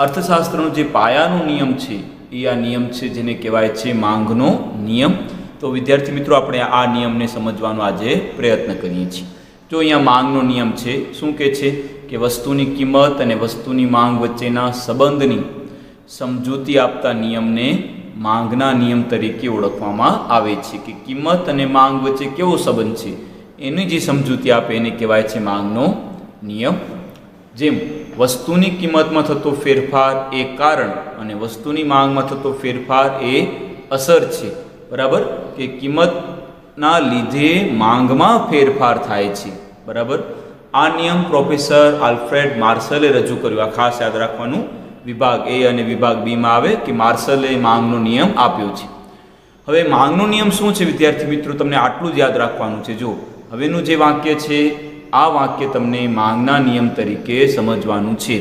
અર્થશાસ્ત્રનો જે પાયાનો નિયમ છે એ આ નિયમ છે જેને કહેવાય છે માંગનો નિયમ. તો વિદ્યાર્થી મિત્રો, આપણે આ નિયમને સમજવાનો આજે પ્રયત્ન કરીએ છીએ. જો અહીંયા માંગનો નિયમ છે, શું કહે છે કે વસ્તુની કિંમત અને વસ્તુની માંગ વચ્ચેના સંબંધની સમજૂતી આપતા નિયમને માંગના નિયમ તરીકે ઓળખવામાં આવે છે. કે કિંમત અને માંગ વચ્ચે કેવો સંબંધ છે એની જે સમજૂતી આપે એને કહેવાય છે માંગનો નિયમ. જેમ વસ્તુની કિંમતમાં થતો ફેરફાર એ કારણ અને વસ્તુની માંગમાં થતો ફેરફાર એ અસર છે. બરાબર, કે કિંમતના લીધે માંગમાં ફેરફાર થાય છે. બરાબર, આ નિયમ પ્રોફેસર આલ્ફ્રેડ માર્શલે રજૂ કર્યો. આ ખાસ યાદ રાખવાનું, વિભાગ એ અને વિભાગ બીમાં આવે કે માર્શલે માંગનો નિયમ આપ્યો છે. હવે માંગનો નિયમ શું છે વિદ્યાર્થી મિત્રો, તમને આટલું જ યાદ રાખવાનું છે. જો હવેનું જે વાક્ય છે આ વાક્ય તમને માંગના નિયમ તરીકે સમજવાનું છે.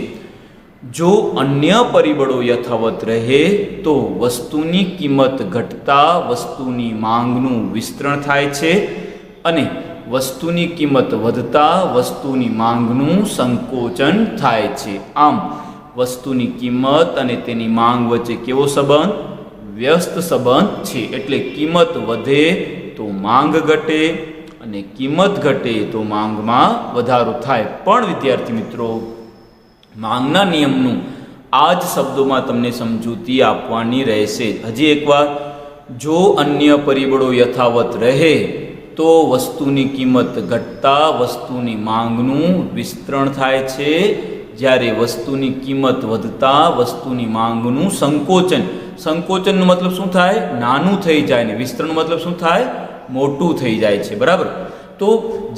જો અન્ય પરિબળો યથાવત રહે તો વસ્તુની કિંમત ઘટતા વસ્તુની માંગનું વિસ્તરણ થાય છે અને વસ્તુની કિંમત વધતા વસ્તુની માંગનું સંકોચન થાય છે. આમ વસ્તુની કિંમત અને તેની માંગ વચ્ચે કેવો સંબંધ? વ્યસ્ત સંબંધ છે. એટલે કિંમત વધે તો માંગ ઘટે અને કિંમત ઘટે તો માંગમાં વધારો થાય. પણ વિદ્યાર્થી મિત્રો, માંગના નિયમનું આ જ શબ્દોમાં તમને સમજૂતી આપવાની રહેશે. હજી એકવાર, જો અન્ય પરિબળો યથાવત રહે તો વસ્તુની કિંમત ઘટતા વસ્તુની માંગનું વિસ્તરણ થાય છે, જ્યારે વસ્તુની કિંમત વધતા વસ્તુની માંગનું સંકોચન. સંકોચનનો મતલબ શું થાય? નાનું થઈ જાય. ને વિસ્તરણનો મતલબ શું થાય? મોટું થઈ જાય છે. બરાબર, તો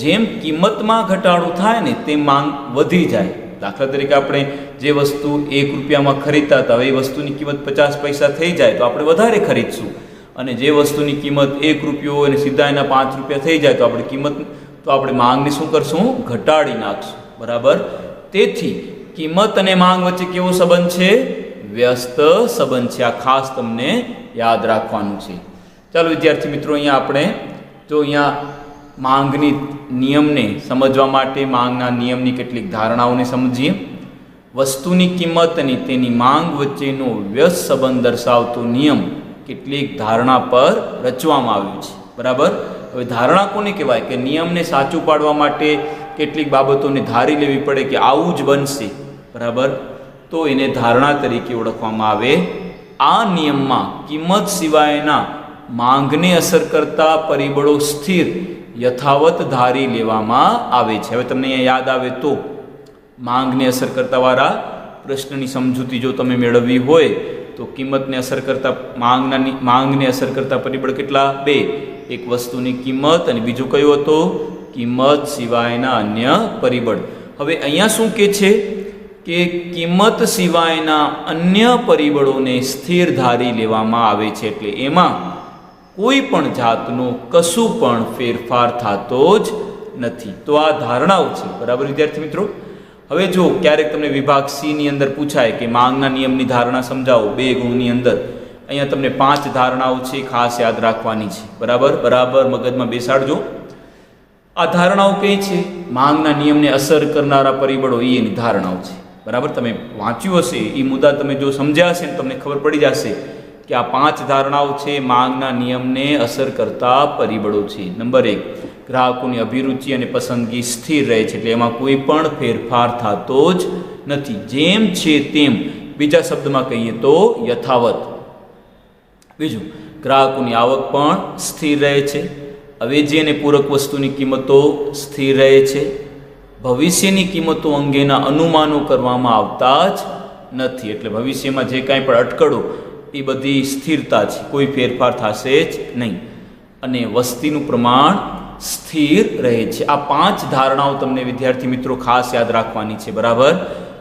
જેમ કિંમતમાં ઘટાડો થાય ને તેમ માંગ વધી જાય. દાખલા તરીકે આપણે જે વસ્તુ 1 રૂપિયામાં ખરીદતા હતા, હવે એ વસ્તુની કિંમત 50 પૈસા થઈ જાય તો આપણે વધારે ખરીદશું. અને જે વસ્તુની કિંમત 1 રૂપિયો અને સીધા એના 5 રૂપિયા થઈ જાય તો આપણે માંગને શું કરશું? ઘટાડી નાખશું. બરાબર, તેથી કિંમત અને માંગ વચ્ચે કેવો સંબંધ છે? વ્યસ્ત સંબંધ છે. આ ખાસ તમને યાદ રાખવાનું છે. ચાલો વિદ્યાર્થી મિત્રો, અહીંયા આપણે જો અહીંયા માંગની નિયમને સમજવા માટે માંગના નિયમની કેટલીક ધારણાઓને સમજીએ. વસ્તુની કિંમત અને તેની માંગ વચ્ચેનો વ્યસ્ત સંબંધ દર્શાવતો નિયમ કેટલીક ધારણા પર રચવામાં આવ્યું છે. બરાબર, હવે ધારણા કોને કહેવાય? કે નિયમને સાચું પાડવા માટે કેટલીક બાબતોને ધારી લેવી પડે કે આવું જ બનશે. બરાબર, તો એને ધારણા તરીકે ઓળખવામાં આવે. આ નિયમમાં કિંમત સિવાયના માંગને અસર કરતા પરિબળો સ્થિર યથાવત ધારી લેવામાં આવે છે. હવે તમને અહીંયા યાદ આવે તો માંગને અસર કરતા વાળા પ્રશ્નની સમજૂતી જો તમે મેળવવી હોય તો કિંમતને અસર કરતા માંગને અસર કરતા પરિબળ કેટલા? 2. એક વસ્તુની કિંમત અને બીજું કયું હતું? કિંમત સિવાયના અન્ય પરિબળ. હવે અહીંયા શું કહે છે કે કિંમત સિવાયના અન્ય પરિબળોને સ્થિર ધારી લેવામાં આવે છે. એટલે એમાં કોઈ પણ જાતનો કશું પણ ફેરફાર થતો જ નથી. તો આ ધારણાઓ છે. બરાબર વિદ્યાર્થી મિત્રો, હવે જો ક્યારેક તમને વિભાગ સી ની અંદર પૂછાય કે માંગના નિયમની ધારણા સમજાવો 2 ગુણની અંદર, અહીંયા તમને 5 ધારણાઓ છે, ખાસ યાદ રાખવાની છે. બરાબર મગજમાં બેસાડજો. આ ધારણાઓ કઈ છે? માંગના નિયમને અસર કરનારા પરિબળો એની ધારણાઓ છે. બરાબર, તમે વાંચ્યું હશે એ મુદ્દા તમે જો સમજ્યા હશે ને તમને ખબર પડી જશે કે આ 5 ધારણાઓ છે માંગના નિયમને અસર કરતા પરિબળો છે. નંબર 1, ગ્રાહકોની અભિરુચિ અને પસંદગી સ્થિર રહે છે. એટલે એમાં કોઈ પણ ફેરફાર થતો જ નથી, જેમ છે તેમ. બીજા શબ્દમાં કહીએ તો યથાવત. બીજું, ગ્રાહકોની આવક પણ સ્થિર રહે છે. અવેજી અને પૂરક વસ્તુની કિંમતો સ્થિર રહે છે. ભવિષ્યની કિંમતો અંગેના અનુમાનો કરવામાં આવતા જ નથી. એટલે ભવિષ્યમાં જે કાંઈ પણ અટકળો એ બધી સ્થિરતા છે, કોઈ ફેરફાર થશે જ નહીં. અને વસ્તીનું પ્રમાણ સ્થિર રહે છે. આ 5 ધારણાઓ તમને વિદ્યાર્થી મિત્રો ખાસ યાદ રાખવાની છે. બરાબર,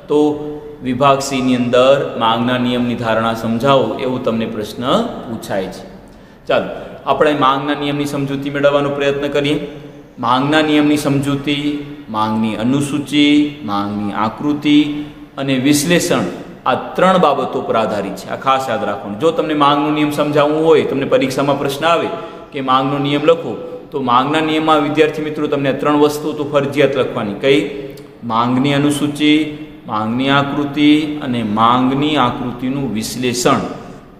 તો વિભાગ સી ની અંદર માંગના નિયમની ધારણા સમજાવો એવું તમને પ્રશ્ન પૂછાય છે. ચાલો આપણે માંગના નિયમની સમજૂતી મેળવવાનો પ્રયત્ન કરીએ. માંગના નિયમની સમજૂતી માંગની અનુસૂચિ, માંગની આકૃતિ અને વિશ્લેષણ આ 3 બાબતો પર આધારિત છે. આ ખાસ યાદ રાખવાનું. જો તમને માંગનો નિયમ સમજાવવું હોય, તમને પરીક્ષામાં પ્રશ્ન આવે કે માંગનો નિયમ લખો, તો તો માંગના નિયમમાં વિદ્યાર્થી મિત્રો તમને 3 વસ્તુ તો ફરજિયાત લખવાની. કઈ? માંગની અનુસૂચિ, માંગની આકૃતિ અને માંગની આકૃતિનું વિશ્લેષણ.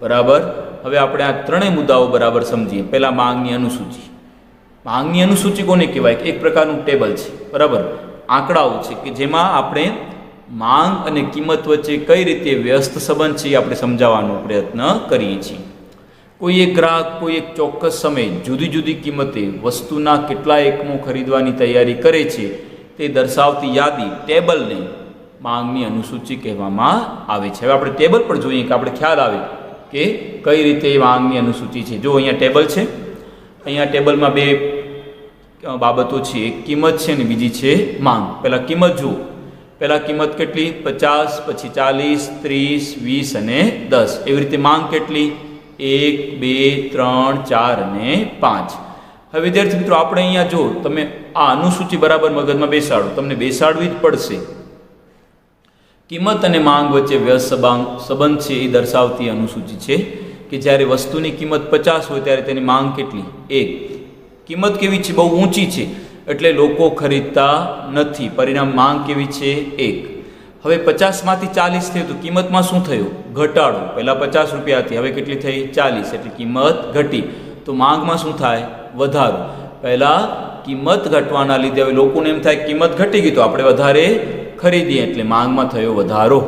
બરાબર. હવે આપણે આ ત્રણેય મુદ્દાઓ બરાબર સમજીએ. પહેલા માંગની અનુસૂચિ. માંગની અનુસૂચિ કોને કહેવાય? એક પ્રકારનું ટેબલ છે. બરાબર. આંકડાઓ છે કે જેમાં આપણે માંગ અને કિંમત વચ્ચે કઈ રીતે વ્યસ્ત સંબંધ છે એ આપણે સમજાવવાનો પ્રયત્ન કરીએ છીએ. કોઈ એક ગ્રાહક કોઈ એક ચોક્કસ સમયે જુદી જુદી કિંમતે વસ્તુના કેટલા એકમો ખરીદવાની તૈયારી કરે છે તે દર્શાવતી યાદી ટેબલને માંગની અનુસૂચિ કહેવામાં આવે છે. હવે આપણે ટેબલ પર જોઈએ કે આપણે ખ્યાલ આવે કે કઈ રીતે માંગની અનુસૂચિ છે. જો અહીંયા ટેબલ છે. અહીંયા ટેબલમાં 2 બાબતો છે. એક કિંમત છે અને બીજી છે માંગ. પહેલાં કિંમત જુઓ. પહેલાં કિંમત કેટલી? 50, પછી 40, 30, 20 અને 10. એવી રીતે માંગ કેટલી? 1, 2, 3, 4 અને 5. હવે વિદ્યાર્થી મિત્રો આપણે અહીંયા જો તમે આ અનુસૂચિ બરાબર મગજમાં બેસાડો. તમને બેસાડવી જ પડશે. કિંમત અને માંગ વચ્ચે વ્યસ્ત સંબંધ છે એ દર્શાવતી અનુસૂચિ છે કે જ્યારે વસ્તુની કિંમત 50 હોય ત્યારે તેની માંગ કેટલી? 1. કિંમત કેવી છે? બહુ ઊંચી છે એટલે લોકો ખરીદતા નથી. પરિણામ માંગ કેવી છે? 1. હવે 50માંથી 40 થયું તો કિંમતમાં શું થયું? ઘટાડો. પહેલાં 50 રૂપિયા હતી, હવે કેટલી થઈ? 40. એટલે કિંમત ઘટી. તો માંગમાં શું થાય? વધારો. પહેલાં કિંમત ઘટવાના લીધે હવે લોકોને એમ થાય કિંમત ઘટી ગઈ તો આપણે વધારે ખરીદીએ એટલે માંગમાં થયો વધારો.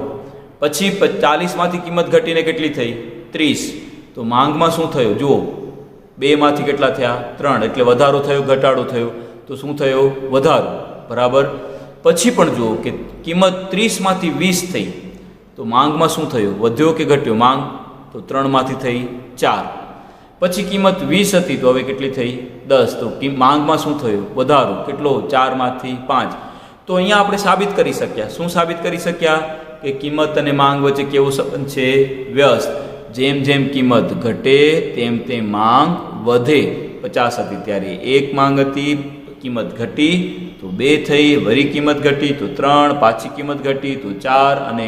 પછી 40માંથી કિંમત ઘટીને કેટલી થઈ? 30. તો માંગમાં શું થયું? જુઓ 2માંથી કેટલા થયા? 3. એટલે વધારો થયો ઘટાડો થયો? તો શું થયો? વધારો. બરાબર. પછી પણ જુઓ કે કિંમત 30માંથી 20 થઈ તો માંગમાં શું થયું? વધ્યો કે ઘટ્યો? માંગ તો 3માંથી થઈ 4. પછી કિંમત 20 હતી તો હવે કેટલી થઈ? 10. તો માંગમાં શું થયું? વધારો. કેટલો? 4માંથી 5. તો અહીંયા આપણે સાબિત કરી શક્યા. શું સાબિત કરી શક્યા? કે કિંમત અને માંગ વચ્ચે કેવો સંબંધ છે? વ્યસ્ત. જેમ જેમ કિંમત ઘટે તેમ તેમ માંગ વધે. 50 હતી ત્યારે 1 માંગ હતી, કિંમત ઘટી તો 2 થઈ, વળી કિંમત ઘટી તો 3, પાછી કિંમત ઘટી તો 4 અને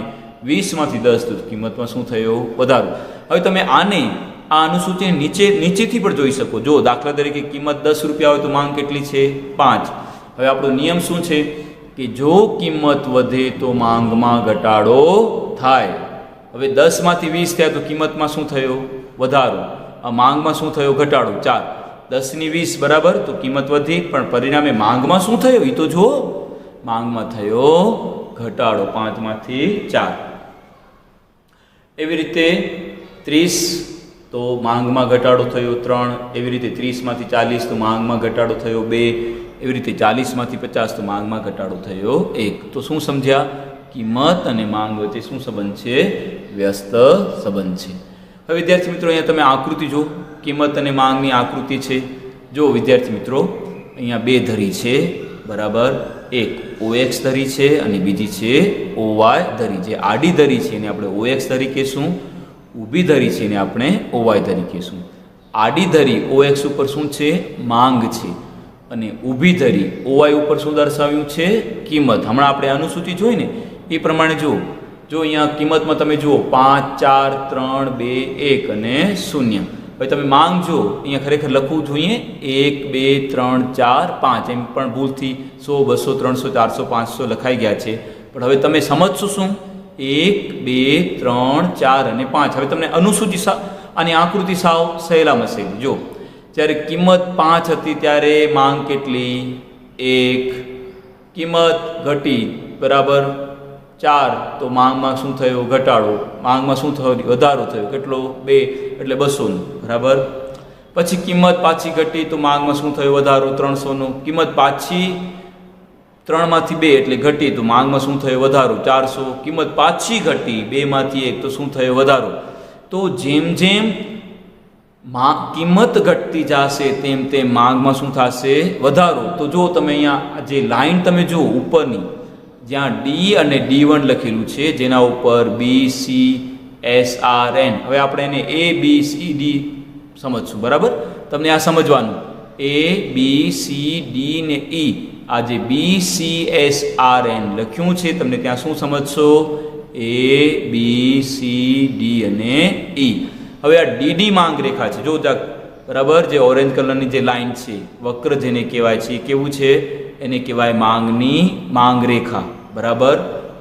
20માંથી 10 તો કિંમતમાં શું થયો? વધારો. હવે તમે આને આ અનુસૂચિને નીચેથી પણ જોઈ શકો. જો દાખલા તરીકે કિંમત 10 રૂપિયા હોય તો માંગ કેટલી છે? 5. હવે આપણો નિયમ શું છે કે જો કિંમત વધે તો માંગમાં ઘટાડો થાય. હવે 10માંથી 20 થયા તો કિંમતમાં શું થયો? વધારો. આ માંગમાં શું થયો? ઘટાડો. 4. 10ની 20 બરાબર. તો કિંમત વધી પણ પરિણામે માંગમાં શું થયો એ તો જુઓ. માંગમાં થયો ઘટાડો. 5માંથી 4. એવી રીતે 30 તો માંગમાં ઘટાડો થયો 3. એવી રીતે 30માંથી 40 તો માંગમાં ઘટાડો થયો 2. એવી રીતે 40માંથી 50 તો માંગમાં ઘટાડો થયો 1. તો શું સમજ્યા? કિંમત અને માંગ વચ્ચે શું સંબંધ છે? વ્યસ્ત સંબંધ છે. હવે વિદ્યાર્થી મિત્રો અહીંયા તમે આકૃતિ જો. કિંમત અને માંગની આકૃતિ છે. જો વિદ્યાર્થી મિત્રો અહીંયા 2 ધરી છે. બરાબર. એક OX ધરી છે અને બીજી છે OY ધરી. જે આડી ધરી છે એને આપણે OX ધરી કહેશું. ઊભી ધરી છે એને આપણે OY ધરી કહેશું. આડી ધરી OX ઉપર શું છે? માંગ છે. અને ઊભી ધરી OY ઉપર શું દર્શાવ્યું છે? કિંમત. હમણાં આપણે અનુસૂચિ જોઈ ને એ પ્રમાણે જો અહીંયા કિંમતમાં તમે જુઓ 5, 4, 3, 2, 1 અને 0. હવે તમે માંગ જો અહીંયા ખરેખર લખવું જોઈએ 1, 2, 3, 4, 5. એમ પણ ભૂલથી 100, 200, 300, 400, 500 લખાઈ ગયા છે. પણ હવે તમે સમજશો શું? 1, 2, 3, 4 અને 5. હવે તમને અનુસૂચિ અને આકૃતિ સાવ સહેલામાં સહેલી. જો જ્યારે કિંમત 5 હતી ત્યારે માંગ કેટલી? 1. કિંમત ઘટી બરાબર 4 તો માંગમાં શું થયો? ઘટાડો. માંગમાં શું થયો? વધારો થયો. કેટલો? 2 એટલે 200 બરાબર. પછી કિંમત પાછી ઘટી તો માંગમાં શું થયો? વધારો 300. કિંમત પાછી 3માંથી 2 એટલે ઘટી તો માંગમાં શું થયો? વધારો 400. કિંમત પાછી ઘટી 2માંથી 1 તો શું થયો? વધારો. તો જેમ જેમ કિંમત ઘટતી જશે તેમ તેમ માંગમાં શું થશે? વધારો. તો જો તમે અહીંયા જે લાઈન તમે જુઓ ઉપરની જ્યાં D અને D1 લખેલું છે જેના ઉપર BCSRN. હવે આપણે એને ABCD સમજશું. બરાબર. તમને આ સમજવાનું ABCD ને E આ જે BCSRN લખ્યું છે તમને ત્યાં શું સમજશો? ABCD અને E. હવે આ DD માંગ રેખા છે. જો બરાબર, જે ઓરેન્જ કલરની જે લાઈન છે, વક્ર જેને કહેવાય છે, એ કેવું છે? એને કહેવાય માંગની માંગ રેખા. બરાબર,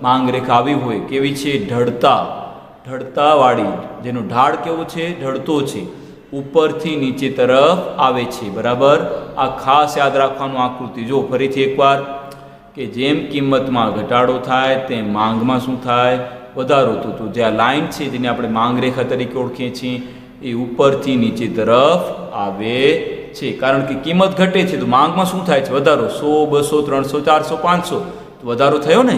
માંગ રેખા આવી હોય કેવી છે? ઢળતાવાળી, જેનો ઢાળ કેવો છે? ઢળતો છે, ઉપરથી નીચે તરફ આવે છે. બરાબર, આ ખાસ યાદ રાખવાનું આકૃતિ. જો ફરીથી એકવાર, કે જેમ કિંમતમાં ઘટાડો થાય તેમ માંગમાં શું થાય? વધારો. તો જે આ લાઈન છે જેને આપણે માંગ રેખા તરીકે ઓળખીએ છીએ, એ ઉપરથી નીચે તરફ આવે છે. કારણ કે કિંમત ઘટે છે તો માંગમાં શું થાય છે? વધારો. 100, 200, 300, 400, 500 તો વધારો થયો ને.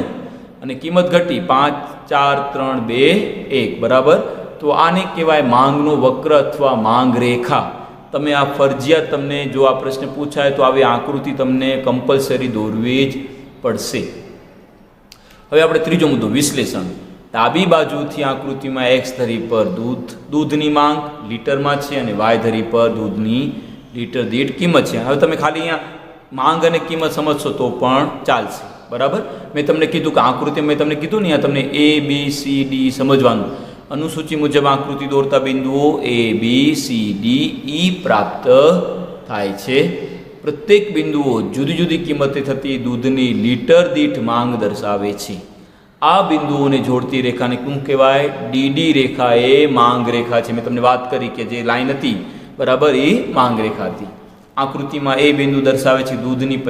અને કિંમત ઘટી 5, 4, 3, 2, 1. બરાબર, તો આને કહેવાય માંગનો વક્ર અથવા માંગ રેખા. તમે આ ફરજિયાત, તમને જો આ પ્રશ્ન પૂછાય તો આવી આકૃતિ તમને કમ્પલસરી દોરવી જ પડશે. હવે આપણે ત્રીજો મુદ્દો, વિશ્લેષણ. ડાબી બાજુથી આકૃતિમાં એક્સ ધરી પર દૂધની માંગ લીટરમાં છે અને વાય ધરી પર દૂધની લીટર દીઠ કિંમત છે. હવે તમે ખાલી અહીંયા માંગ અને કિંમત સમજશો તો પણ ચાલશે. બરાબર, મેં તમને કીધું કે આકૃતિ મેં તમને કીધું ને, તમને A, B, C, D સમજવાનું. અનુસૂચિ મુજબ આકૃતિ દોરતા બિંદુઓ A, B, C, D, E પ્રાપ્ત થાય છે. પ્રત્યેક બિંદુઓ જુદી જુદી કિંમતે થતી દૂધની લીટર દીઠ માંગ દર્શાવે છે. આ બિંદુઓને જોડતી રેખાને શું કહેવાય? DD રેખા એ માંગ રેખા છે. મેં તમને વાત કરી કે જે લાઈન હતી, બરાબર, એ માંગ રેખા હતી. આકૃતિમાં એ બિંદુ દર્શાવે છે દૂધની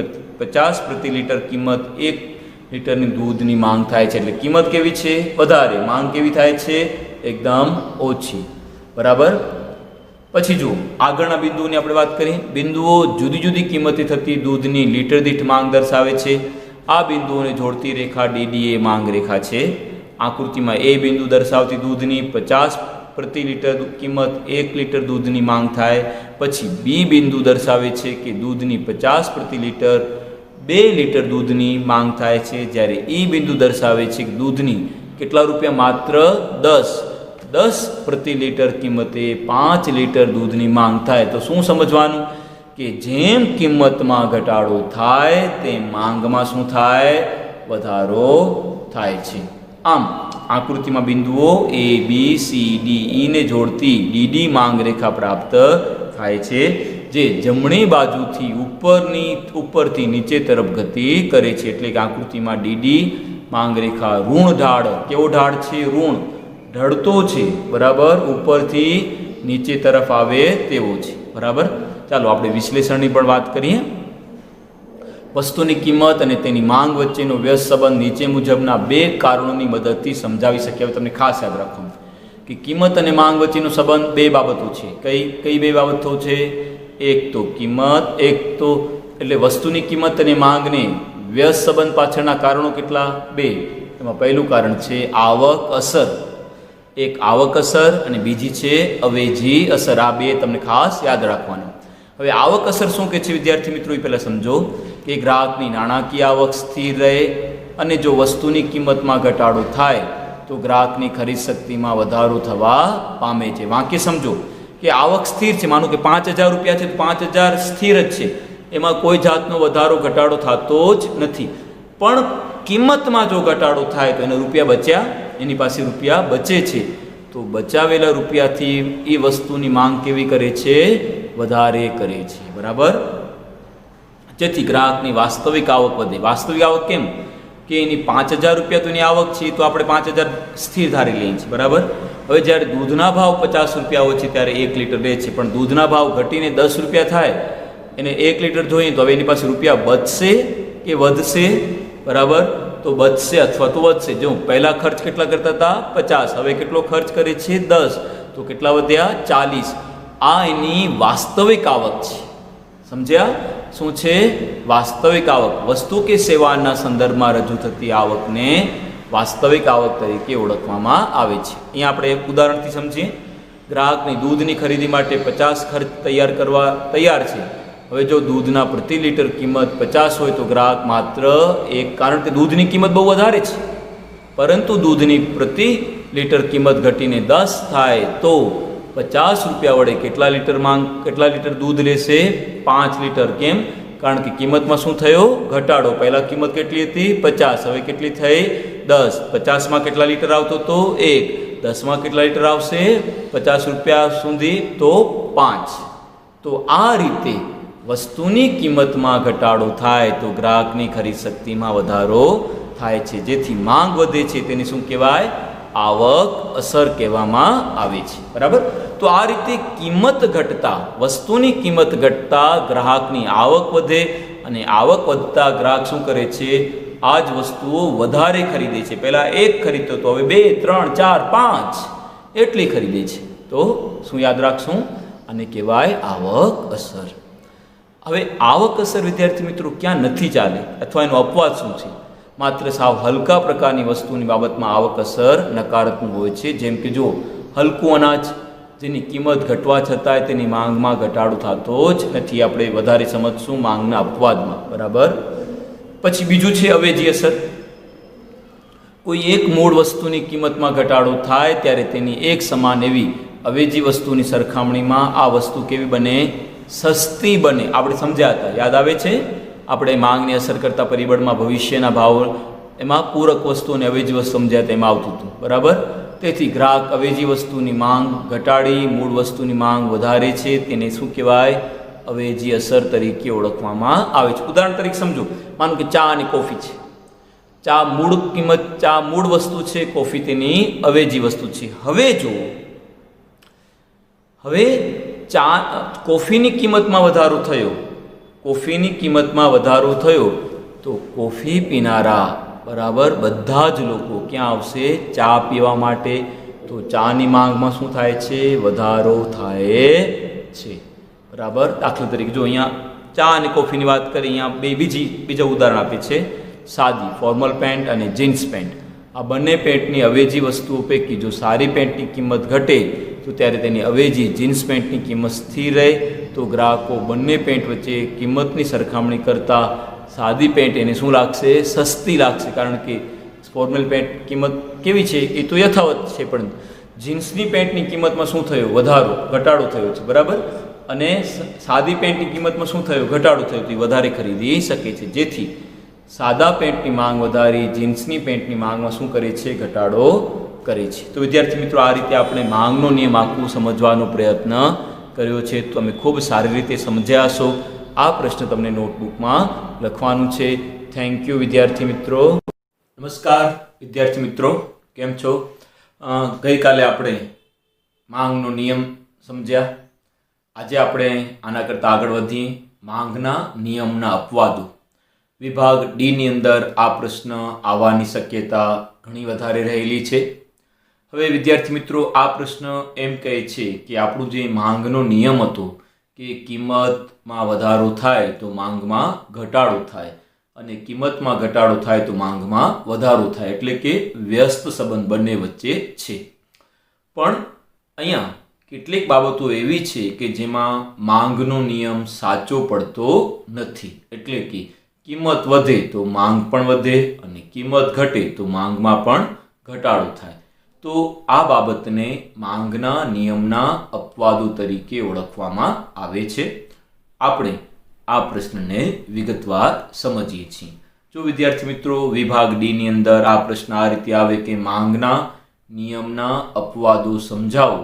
50 પ્રતિ લીટર કિંમત, 1 લીટરની દૂધની માંગ થાય છે. એટલે કિંમત કેવી છે? વધારે. માંગ કેવી થાય છે? એકદમ ઓછી. બરાબર, પછી જુઓ આગળના બિંદુઓની આપણે વાત કરીએ. બિંદુઓ જુદી જુદી કિંમતે થતી દૂધની લીટર દીઠ માંગ દર્શાવે છે. આ બિંદુઓને જોડતી રેખા DD એ માંગ રેખા છે. આકૃતિમાં એ બિંદુ દર્શાવતી દૂધની 50 પ્રતિ લીટર કિંમત, 1 લીટર દૂધની માંગ થાય. પછી બી બિંદુ દર્શાવે છે કે દૂધની 50 પ્રતિ લીટર 2 લીટર દૂધની માંગ થાય છે. જ્યારે ઈ બિંદુ દર્શાવે છે કે દૂધની કેટલા રૂપિયા? માત્ર 10 પ્રતિ લીટર કિંમતે 5 લીટર દૂધની માંગ થાય. તો શું સમજવાનું? કે જેમ કિંમતમાં ઘટાડો થાય તેમ માંગમાં શું થાય? વધારો થાય છે. આમ આકૃતિમાં બિંદુઓ A, B, C, D, E ને જોડતી DD માંગ રેખા પ્રાપ્ત થાય છે, જે જમણી બાજુથી ઉપરથી નીચે તરફ ગતિ કરે છે. એટલે કે આકૃતિમાં DD માંગ રેખા ઋણ ઢાળ, કેવો ઢાળ છે? ઋણ, ઢળતો છે. બરાબર, ઉપરથી નીચે તરફ આવે તેવો છે. બરાબર, ચાલો આપણે વિશ્લેષણની પણ વાત કરીએ. વસ્તુની કિંમત અને તેની માંગ વચ્ચેનો વ્યસ્ત સંબંધ નીચે મુજબના 2 કારણોની મદદથી સમજાવી શક્યા. હવે તમને ખાસ યાદ રાખવાનું કે કિંમત અને માંગ વચ્ચેનો સંબંધ 2 બાબતો છે. કઈ 2 બાબતો છે? એક તો કિંમત, એક તો એટલે વસ્તુની કિંમત અને માંગને વ્યસ્ત સંબંધ પાછળના કારણો કેટલા? 2. એમાં પહેલું કારણ છે આવક અસર. એક આવક અસર અને બીજી છે અવેજી અસર. આ 2 તમને ખાસ યાદ રાખવાનું. હવે આવક અસર શું કે છે વિદ્યાર્થી મિત્રો? એ પહેલાં સમજો કે ગ્રાહકની નાણાકીય આવક સ્થિર રહે અને જો વસ્તુની કિંમતમાં ઘટાડો થાય તો ગ્રાહકની ખરીદ શક્તિમાં વધારો થવા પામે છે. વાક્ય સમજો કે આવક સ્થિર છે. માનો કે 5000 રૂપિયા છે તો 5000 સ્થિર જ છે, એમાં કોઈ જાતનો વધારો ઘટાડો થતો જ નથી. પણ કિંમતમાં જો ઘટાડો થાય તો એને રૂપિયા બચ્યા, એની પાસે રૂપિયા બચે છે. તો બચાવેલા રૂપિયાથી એ વસ્તુની માંગ કેવી કરે છે? વધારે કરે છે. બરાબર, જેથી ગ્રાહકની વાસ્તવિક આવક વધે. વાસ્તવિક આવક કેમ? કે એની 5000 રૂપિયા તો એની આવક છે, તો આપણે 5000 સ્થિર ધારી લઈએ છીએ. બરાબર, હવે જ્યારે દૂધના ભાવ 50 રૂપિયા હોય છે ત્યારે 1 લીટર લે છે, પણ દૂધના ભાવ ઘટીને 10 રૂપિયા થાય, એને 1 લીટર જોઈએ તો હવે એની પાસે રૂપિયા બચશે કે વધશે? બરાબર, તો બચશે અથવા તો વધશે. જો પહેલા ખર્ચ કેટલા કરતા હતા? 50, હવે કેટલો ખર્ચ કરે છે? 10, તો કેટલા વધ્યા? 40. આ એની વાસ્તવિક આવક છે. સમજ્યા? શું છે? વાસ્તવિક આવક. વસ્તુ કે સેવાના સંદર્ભમાં રજૂ થતી આવકને વાસ્તવિક આવક તરીકે ઓળખવામાં આવે છે. અહીંયા આપણે એક ઉદાહરણથી સમજીએ. ગ્રાહકની દૂધની ખરીદી માટે 50 ખર્ચ તૈયાર છે. હવે જો દૂધના પ્રતિ લીટર કિંમત 50 હોય તો ગ્રાહક માત્ર કારણ કે દૂધની કિંમત બહુ વધારે છે, પરંતુ દૂધની પ્રતિ લીટર કિંમત ઘટીને 10 થાય તો 50 રૂપિયા વડે કેટલા લીટર દૂધ લેશે? 5 લીટર. કેમ? કારણ કે કિંમતમાં શું થયો? ઘટાડો. પહેલાં કિંમત કેટલી હતી? 50, હવે કેટલી થઈ? 10. 50માં કેટલા લીટર આવતો હતો? 1. 10માં કેટલા લીટર આવશે? 50 રૂપિયા સુધી તો 5. તો આ રીતે વસ્તુની કિંમતમાં ઘટાડો થાય તો ગ્રાહકની ખરીદ શક્તિમાં વધારો થાય છે, જેથી માંગ વધે છે તેને શું કહેવાય? આવક અસર કહેવામાં આવે છે. બરાબર. તો આ રીતે કિંમત ઘટતા, વસ્તુની કિંમત ઘટતા ગ્રાહકની આવક વધે અને આવક વધતા ગ્રાહક શું કરે છે? આ જ વસ્તુઓ વધારે ખરીદે છે. પહેલાં એક ખરીદતો તો હવે 2, 3, 4, 5 એટલી ખરીદે છે. તો શું યાદ રાખશું? આને કહેવાય આવક અસર. હવે આવક અસર વિદ્યાર્થી મિત્રો ક્યાં નથી ચાલે અથવા એનો અપવાદ શું છે? માત્ર સાવ હલકા પ્રકારની વસ્તુની બાબતમાં આવક અસર નકારાત્મક હોય છે. જેમ કે જો હલકું અનાજ જેની કિંમત ઘટવા છતાંય તેની માંગમાં ઘટાડો થતો જ નથી. આપણે વધારે સમજશું માંગના અપવાદમાં. બરાબર. પછી બીજું છે અવેજી અસર. કોઈ એક મૂળ વસ્તુની કિંમતમાં ઘટાડો થાય ત્યારે તેની એક સમાન એવી અવેજી વસ્તુની સરખામણીમાં આ વસ્તુ કેવી બને? સસ્તી બને. આપણે સમજ્યા હતા, યાદ આવે છે? આપણે માંગની અસર કરતા પરિબળમાં ભવિષ્યના ભાવ, એમાં પૂરક વસ્તુ અને અવેજી વસ્તુ સમજ્યા હતા, એમાં આવતું હતું. બરાબર. તેથી ગ્રાહક અવેજી વસ્તુની માંગ ઘટાડી મૂળ વસ્તુની માંગ વધારે છે, તેને શું કહેવાય? અવેજી અસર તરીકે ઓળખવામાં આવે છે. ઉદાહરણ તરીકે સમજો, માનો કે ચા અને કોફી છે. ચા મૂળ કિંમત, ચા મૂળ વસ્તુ છે, કોફી તેની અવેજી વસ્તુ છે. હવે જો કોફીની કિંમતમાં વધારો થયો, કોફીની કિંમતમાં વધારો થયો તો કોફી પીનારા બરાબર બધા જ લોકો ક્યાં આવશે? ચા પીવા માટે. તો ચાની માંગમાં શું થાય છે? વધારો થાય છે. બરાબર. દાખલા તરીકે જો અહીંયા ચા અને કોફીની વાત કરીએ, અહીંયા બીજા ઉદાહરણ આપે છે. સાદી ફોર્મલ પેન્ટ અને જીન્સ પેન્ટ, આ બંને પેન્ટની અવેજી વસ્તુઓ પૈકી જો સારી પેન્ટની કિંમત ઘટે તો ત્યારે તેની અવેજી જીન્સ પેન્ટની કિંમત સ્થિર રહે. તો ગ્રાહકો બંને પેન્ટ વચ્ચે કિંમતની સરખામણી કરતાં સાદી પેન્ટ એને શું લાગશે? સસ્તી લાગશે. કારણ કે ફોર્મલ પેન્ટ કિંમત કેવી છે એ તો યથાવત છે, પણ જીન્સની પેન્ટની કિંમતમાં શું થયો? ઘટાડો થયો છે. બરાબર. અને સાદી પેન્ટની કિંમતમાં શું થયો? ઘટાડો થયો. તો એ વધારે ખરીદી શકે છે. જેથી સાદા પેન્ટની માંગ વધારી જીન્સની પેન્ટની માંગમાં શું કરે છે? ઘટાડો કરે છે. તો વિદ્યાર્થી મિત્રો, આ રીતે આપણે માંગનો નિયમ આખું સમજવાનો પ્રયત્ન કર્યો છે. તો તમે ખૂબ સારી રીતે સમજ્યા હશો. આ પ્રશ્ન તમને નોટબુકમાં લખવાનું છે. થેન્ક યુ વિદ્યાર્થી મિત્રો. નમસ્કાર વિદ્યાર્થી મિત્રો, કેમ છો? ગઈકાલે આપણે માંગનો નિયમ સમજ્યા. આજે આપણે આના કરતાં આગળ વધીએ. માંગના નિયમના અપવાદો. વિભાગ ડીની અંદર આ પ્રશ્ન આવવાની શક્યતા ઘણી વધારે રહેલી છે. હવે વિદ્યાર્થી મિત્રો, આ પ્રશ્ન એમ કહે છે કે આપણું જે માંગનો નિયમ હતો કે કિંમતમાં વધારો થાય તો માંગમાં ઘટાડો થાય અને કિંમતમાં ઘટાડો થાય તો માંગમાં વધારો થાય, એટલે કે વ્યસ્ત સંબંધ બંને વચ્ચે છે. પણ અહીંયા કેટલીક બાબતો એવી છે કે જેમાં માંગનો નિયમ સાચો પડતો નથી. એટલે કે કિંમત વધે તો માંગ પણ વધે અને કિંમત ઘટે તો માંગમાં પણ ઘટાડો થાય. તો આ બાબતને માંગના નિયમના અપવાદો તરીકે ઓળખવામાં આવે છે. આપણે આ પ્રશ્નને વિગતવાર સમજીએ છીએ. જો વિદ્યાર્થી મિત્રો, વિભાગ ડીની અંદર આ પ્રશ્ન આ રીતે આવે કે માંગના નિયમના અપવાદો સમજાવો,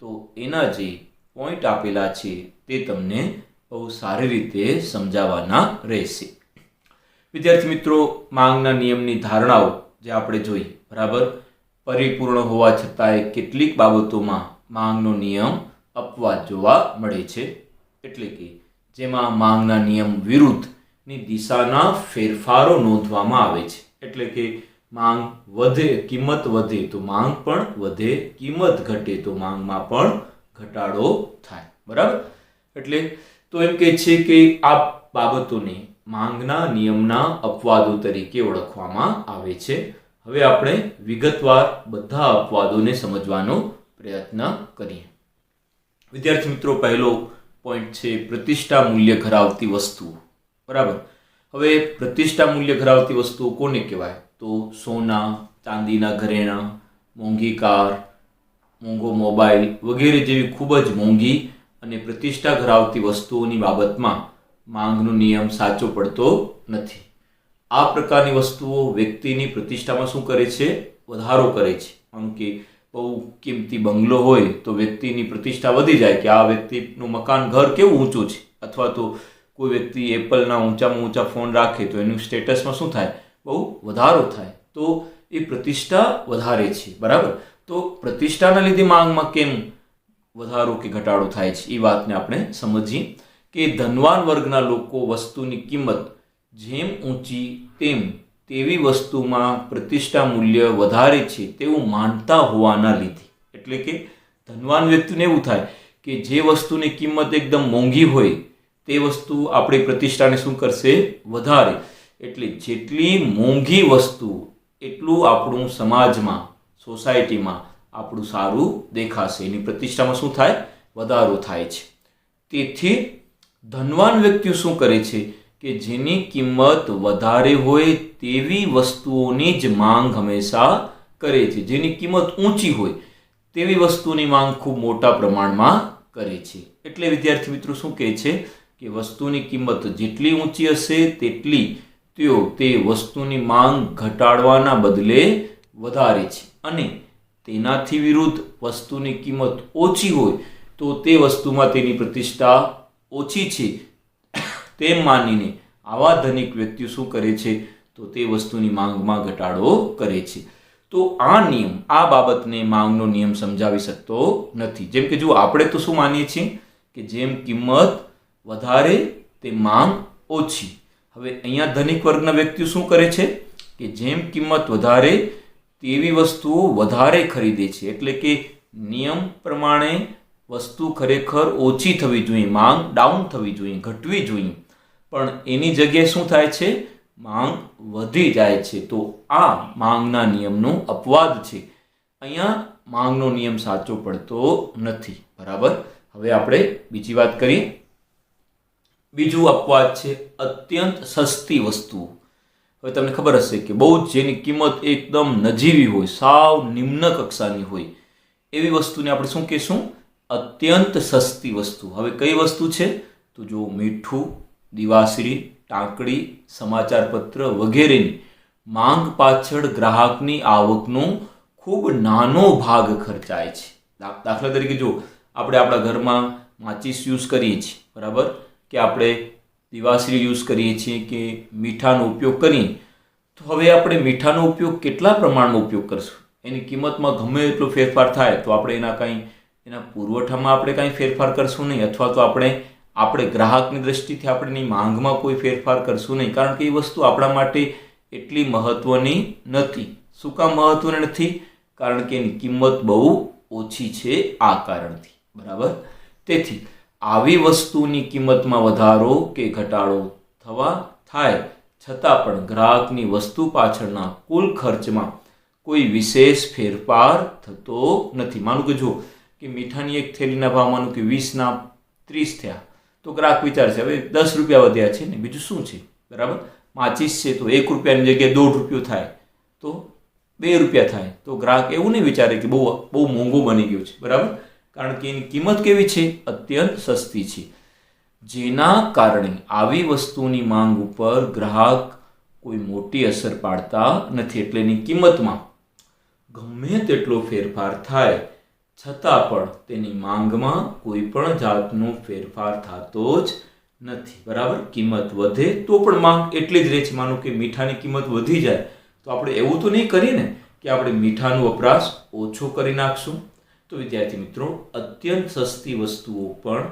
તો એના જે પોઈન્ટ આપેલા છે તે તમને બહુ સારી રીતે સમજાવવાના રહેશે. વિદ્યાર્થી મિત્રો, માંગના નિયમની ધારણાઓ જે આપણે જોઈ, બરાબર, પરિપૂર્ણ હોવા છતાંય કેટલીક બાબતોમાં માંગનો નિયમ અપવાદ જોવા મળે છે. એટલે કે જેમાં માંગના નિયમ વિરુદ્ધની દિશાના ફેરફારો નોંધવામાં આવે છે. એટલે કે માંગ વધે, કિંમત વધે તો માંગ પણ વધે, કિંમત ઘટે તો માંગમાં પણ ઘટાડો થાય. બરાબર. એટલે તો એમ કહે છે કે આ બાબતોને માંગના નિયમના અપવાદો તરીકે ઓળખવામાં આવે છે. હવે આપણે વિગતવાર બધા અપવાદોને સમજવાનો પ્રયત્ન કરીએ. વિદ્યાર્થી મિત્રો, પહેલો પોઈન્ટ છે પ્રતિષ્ઠા મૂલ્ય ધરાવતી વસ્તુઓ. બરાબર. હવે પ્રતિષ્ઠા મૂલ્ય ધરાવતી વસ્તુઓ કોને કહેવાય? તો સોના, ચાંદીના ઘરેણાં, મોંઘી કાર, મોંઘો મોબાઈલ વગેરે જેવી ખૂબ જ મોંઘી અને પ્રતિષ્ઠા ધરાવતી વસ્તુઓની બાબતમાં માંગનો નિયમ સાચો પડતો નથી. આ પ્રકારની વસ્તુઓ વ્યક્તિની પ્રતિષ્ઠામાં શું કરે છે? વધારો કરે છે. કારણ કે બહુ કિંમતી બંગલો હોય તો વ્યક્તિની પ્રતિષ્ઠા વધી જાય કે આ વ્યક્તિનું મકાન ઘર કેવું ઊંચું છે, અથવા તો કોઈ વ્યક્તિ એપલના ઊંચામાં ઊંચા ફોન રાખે તો એનું સ્ટેટસમાં શું થાય, બહુ વધારો થાય, તો એ પ્રતિષ્ઠા વધારે છે. બરાબર, તો પ્રતિષ્ઠાના લીધે માંગમાં કેમ વધારો કે ઘટાડો થાય છે એ વાતને આપણે સમજીએ કે ધનવાન વર્ગના લોકો વસ્તુની કિંમત જેમ ઊંચી તેવી વસ્તુમાં પ્રતિષ્ઠા મૂલ્ય વધારે છે તેવું માનતા હોવાના લીધે, એટલે કે ધનવાન વ્યક્તિને એવું થાય કે જે વસ્તુની કિંમત એકદમ મોંઘી હોય તે વસ્તુ આપણી પ્રતિષ્ઠાને શું કરશે, વધારે. એટલે જેટલી મોંઘી વસ્તુ એટલું આપણું સમાજમાં, સોસાયટીમાં આપણું સારું દેખાશે, એની પ્રતિષ્ઠામાં શું થાય, વધારો થાય છે. તેથી ધનવાન વ્યક્તિઓ શું કરે છે કે જેની કિંમત વધારે હોય તેવી વસ્તુઓની જ માંગ હંમેશા કરે છે. જેની કિંમત ઊંચી હોય તેવી વસ્તુની માંગ ખૂબ મોટા પ્રમાણમાં કરે છે. એટલે વિદ્યાર્થી મિત્રો શું કહે છે કે વસ્તુની કિંમત જેટલી ઊંચી હશે તેટલી તેઓ તે વસ્તુની માંગ ઘટાડવાના બદલે વધારે છે, અને તેનાથી વિરુદ્ધ વસ્તુની કિંમત ઓછી હોય તો તે વસ્તુમાં તેની પ્રતિષ્ઠા ઓછી છે તેમ માનીને આવા ધનિક વ્યક્તિઓ શું કરે છે, તો તે વસ્તુની માંગમાં ઘટાડો કરે છે. તો આ નિયમ, આ બાબતને માંગનો નિયમ સમજાવી શકતો નથી. જેમ કે જો આપણે તો શું માનીએ છીએ કે જેમ કિંમત વધારે તે માંગ ઓછી. હવે અહીંયા ધનિક વર્ગના વ્યક્તિઓ શું કરે છે કે જેમ કિંમત વધારે તેવી વસ્તુઓ વધારે ખરીદે છે. એટલે કે નિયમ પ્રમાણે વસ્તુ ખરેખર ઓછી થવી જોઈએ, માંગ ડાઉન થવી જોઈએ, ઘટવી જોઈએ, પણ એની જગ્યાએ શું થાય છે, માંગ વધી જાય છે. તો આ માંગના નિયમનો અપવાદ છે. અહીંયા માંગનો નિયમ સાચો પડતો નથી. બરાબર, હવે આપણે બીજી વાત કરીએ. બીજું અપવાદ છે અત્યંત સસ્તી વસ્તુઓ. હવે તમને ખબર હશે કે બહુ જ જેની કિંમત એકદમ નજીવી હોય, સાવ નિમ્ન કક્ષાની હોય, એવી વસ્તુને આપણે શું કહીશું, અત્યંત સસ્તી વસ્તુ. હવે કઈ વસ્તુ છે, તો જો મીઠું, દિવાસળી, ટાંકડી, સમાચાર પત્ર વગેરેની માંગ પાછળ ગ્રાહકની આવકનો ખૂબ નાનો ભાગ ખર્ચાય છે. દાખલા તરીકે જો આપણે આપણા ઘરમાં માચીસ યુઝ કરીએ છીએ, બરાબર, કે આપણે દિવાસળી યુઝ કરીએ છીએ કે મીઠાનો ઉપયોગ કરીએ, તો હવે આપણે મીઠાનો ઉપયોગ કેટલા પ્રમાણમાં ઉપયોગ કરશું, એની કિંમતમાં ગમે એટલો ફેરફાર થાય તો આપણે એના પુરવઠામાં આપણે કાંઈ ફેરફાર કરશું નહીં, અથવા તો આપણે ગ્રાહકની દ્રષ્ટિથી આપણે એની માંગમાં કોઈ ફેરફાર કરશું નહીં, કારણ કે એ વસ્તુ આપણા માટે એટલી મહત્વની નથી. શું કામ મહત્વની નથી? કારણ કે એની કિંમત બહુ ઓછી છે, આ કારણથી. બરાબર, તેથી આવી વસ્તુની કિંમતમાં વધારો કે ઘટાડો થાય છતાં પણ ગ્રાહકની વસ્તુ પાછળના કુલ ખર્ચમાં કોઈ વિશેષ ફેરફાર થતો નથી. માનું કે જો કે મીઠાની એક થેલીના ભાવ માનું કે 20ના 30 થયા, તો ગ્રાહક વિચારશે હવે 10 રૂપિયા વધ્યા છે ને, બીજું શું છે. બરાબર, માચીસ છે તો 1 રૂપિયાની જગ્યાએ 1.5 રૂપિયો થાય તો 2 રૂપિયા થાય, તો ગ્રાહક એવું નહીં વિચારે કે બહુ મોંઘું બની ગયું છે. બરાબર, કારણ કે એની કિંમત કેવી છે, અત્યંત સસ્તી છે, જેના કારણે આવી વસ્તુની માંગ ઉપર ગ્રાહક કોઈ મોટી અસર પાડતા નથી. એટલે એની કિંમતમાં ગમે તેટલો ફેરફાર થાય છતાં પણ તેની માંગમાં કોઈ પણ જાતનો ફેરફાર થતો જ નથી. બરાબર, કિંમત વધે તો પણ માંગ એટલી જ રહે છે. માનો કે મીઠાની કિંમત વધી જાય તો આપણે એવું તો નહીં કરીએ ને કે આપણે મીઠાનો વપરાશ ઓછો કરી નાખશું. તો વિદ્યાર્થી મિત્રો, અત્યંત સસ્તી વસ્તુઓ પણ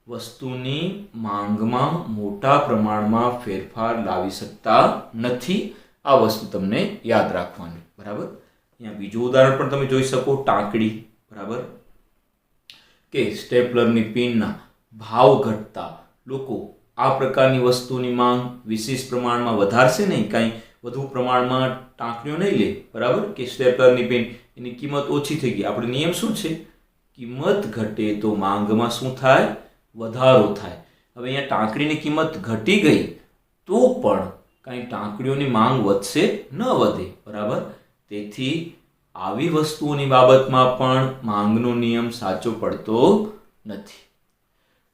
વસ્તુની માંગમાં મોટા પ્રમાણમાં ફેરફાર લાવી શકતા નથી. આ વસ્તુ તમને યાદ રાખવાની. બરાબર, અહીંયા બીજું ઉદાહરણ પણ તમે જોઈ શકો, ટાંકડી. બરાબર, કે સ્ટેપલરની પિનના ભાવ ઘટતા લોકો આ પ્રકારની વસ્તુની માંગ વિશેષ પ્રમાણમાં વધારશે નહીં, કાંઈ વધુ પ્રમાણમાં ટાંકણીઓ નહીં લે. બરાબર, કે સ્ટેપલરની પેન એની કિંમત ઓછી થઈ ગઈ. આપણે નિયમ શું છે, કિંમત ઘટે તો માંગમાં શું થાય, વધારો થાય. હવે અહીંયા ટાંકણીની કિંમત ઘટી ગઈ તો પણ કાંઈ ટાંકણીઓની માંગ વધશે ન વધે. બરાબર, તેથી આવી વસ્તુઓની બાબતમાં પણ માંગનો નિયમ સાચો પડતો નથી.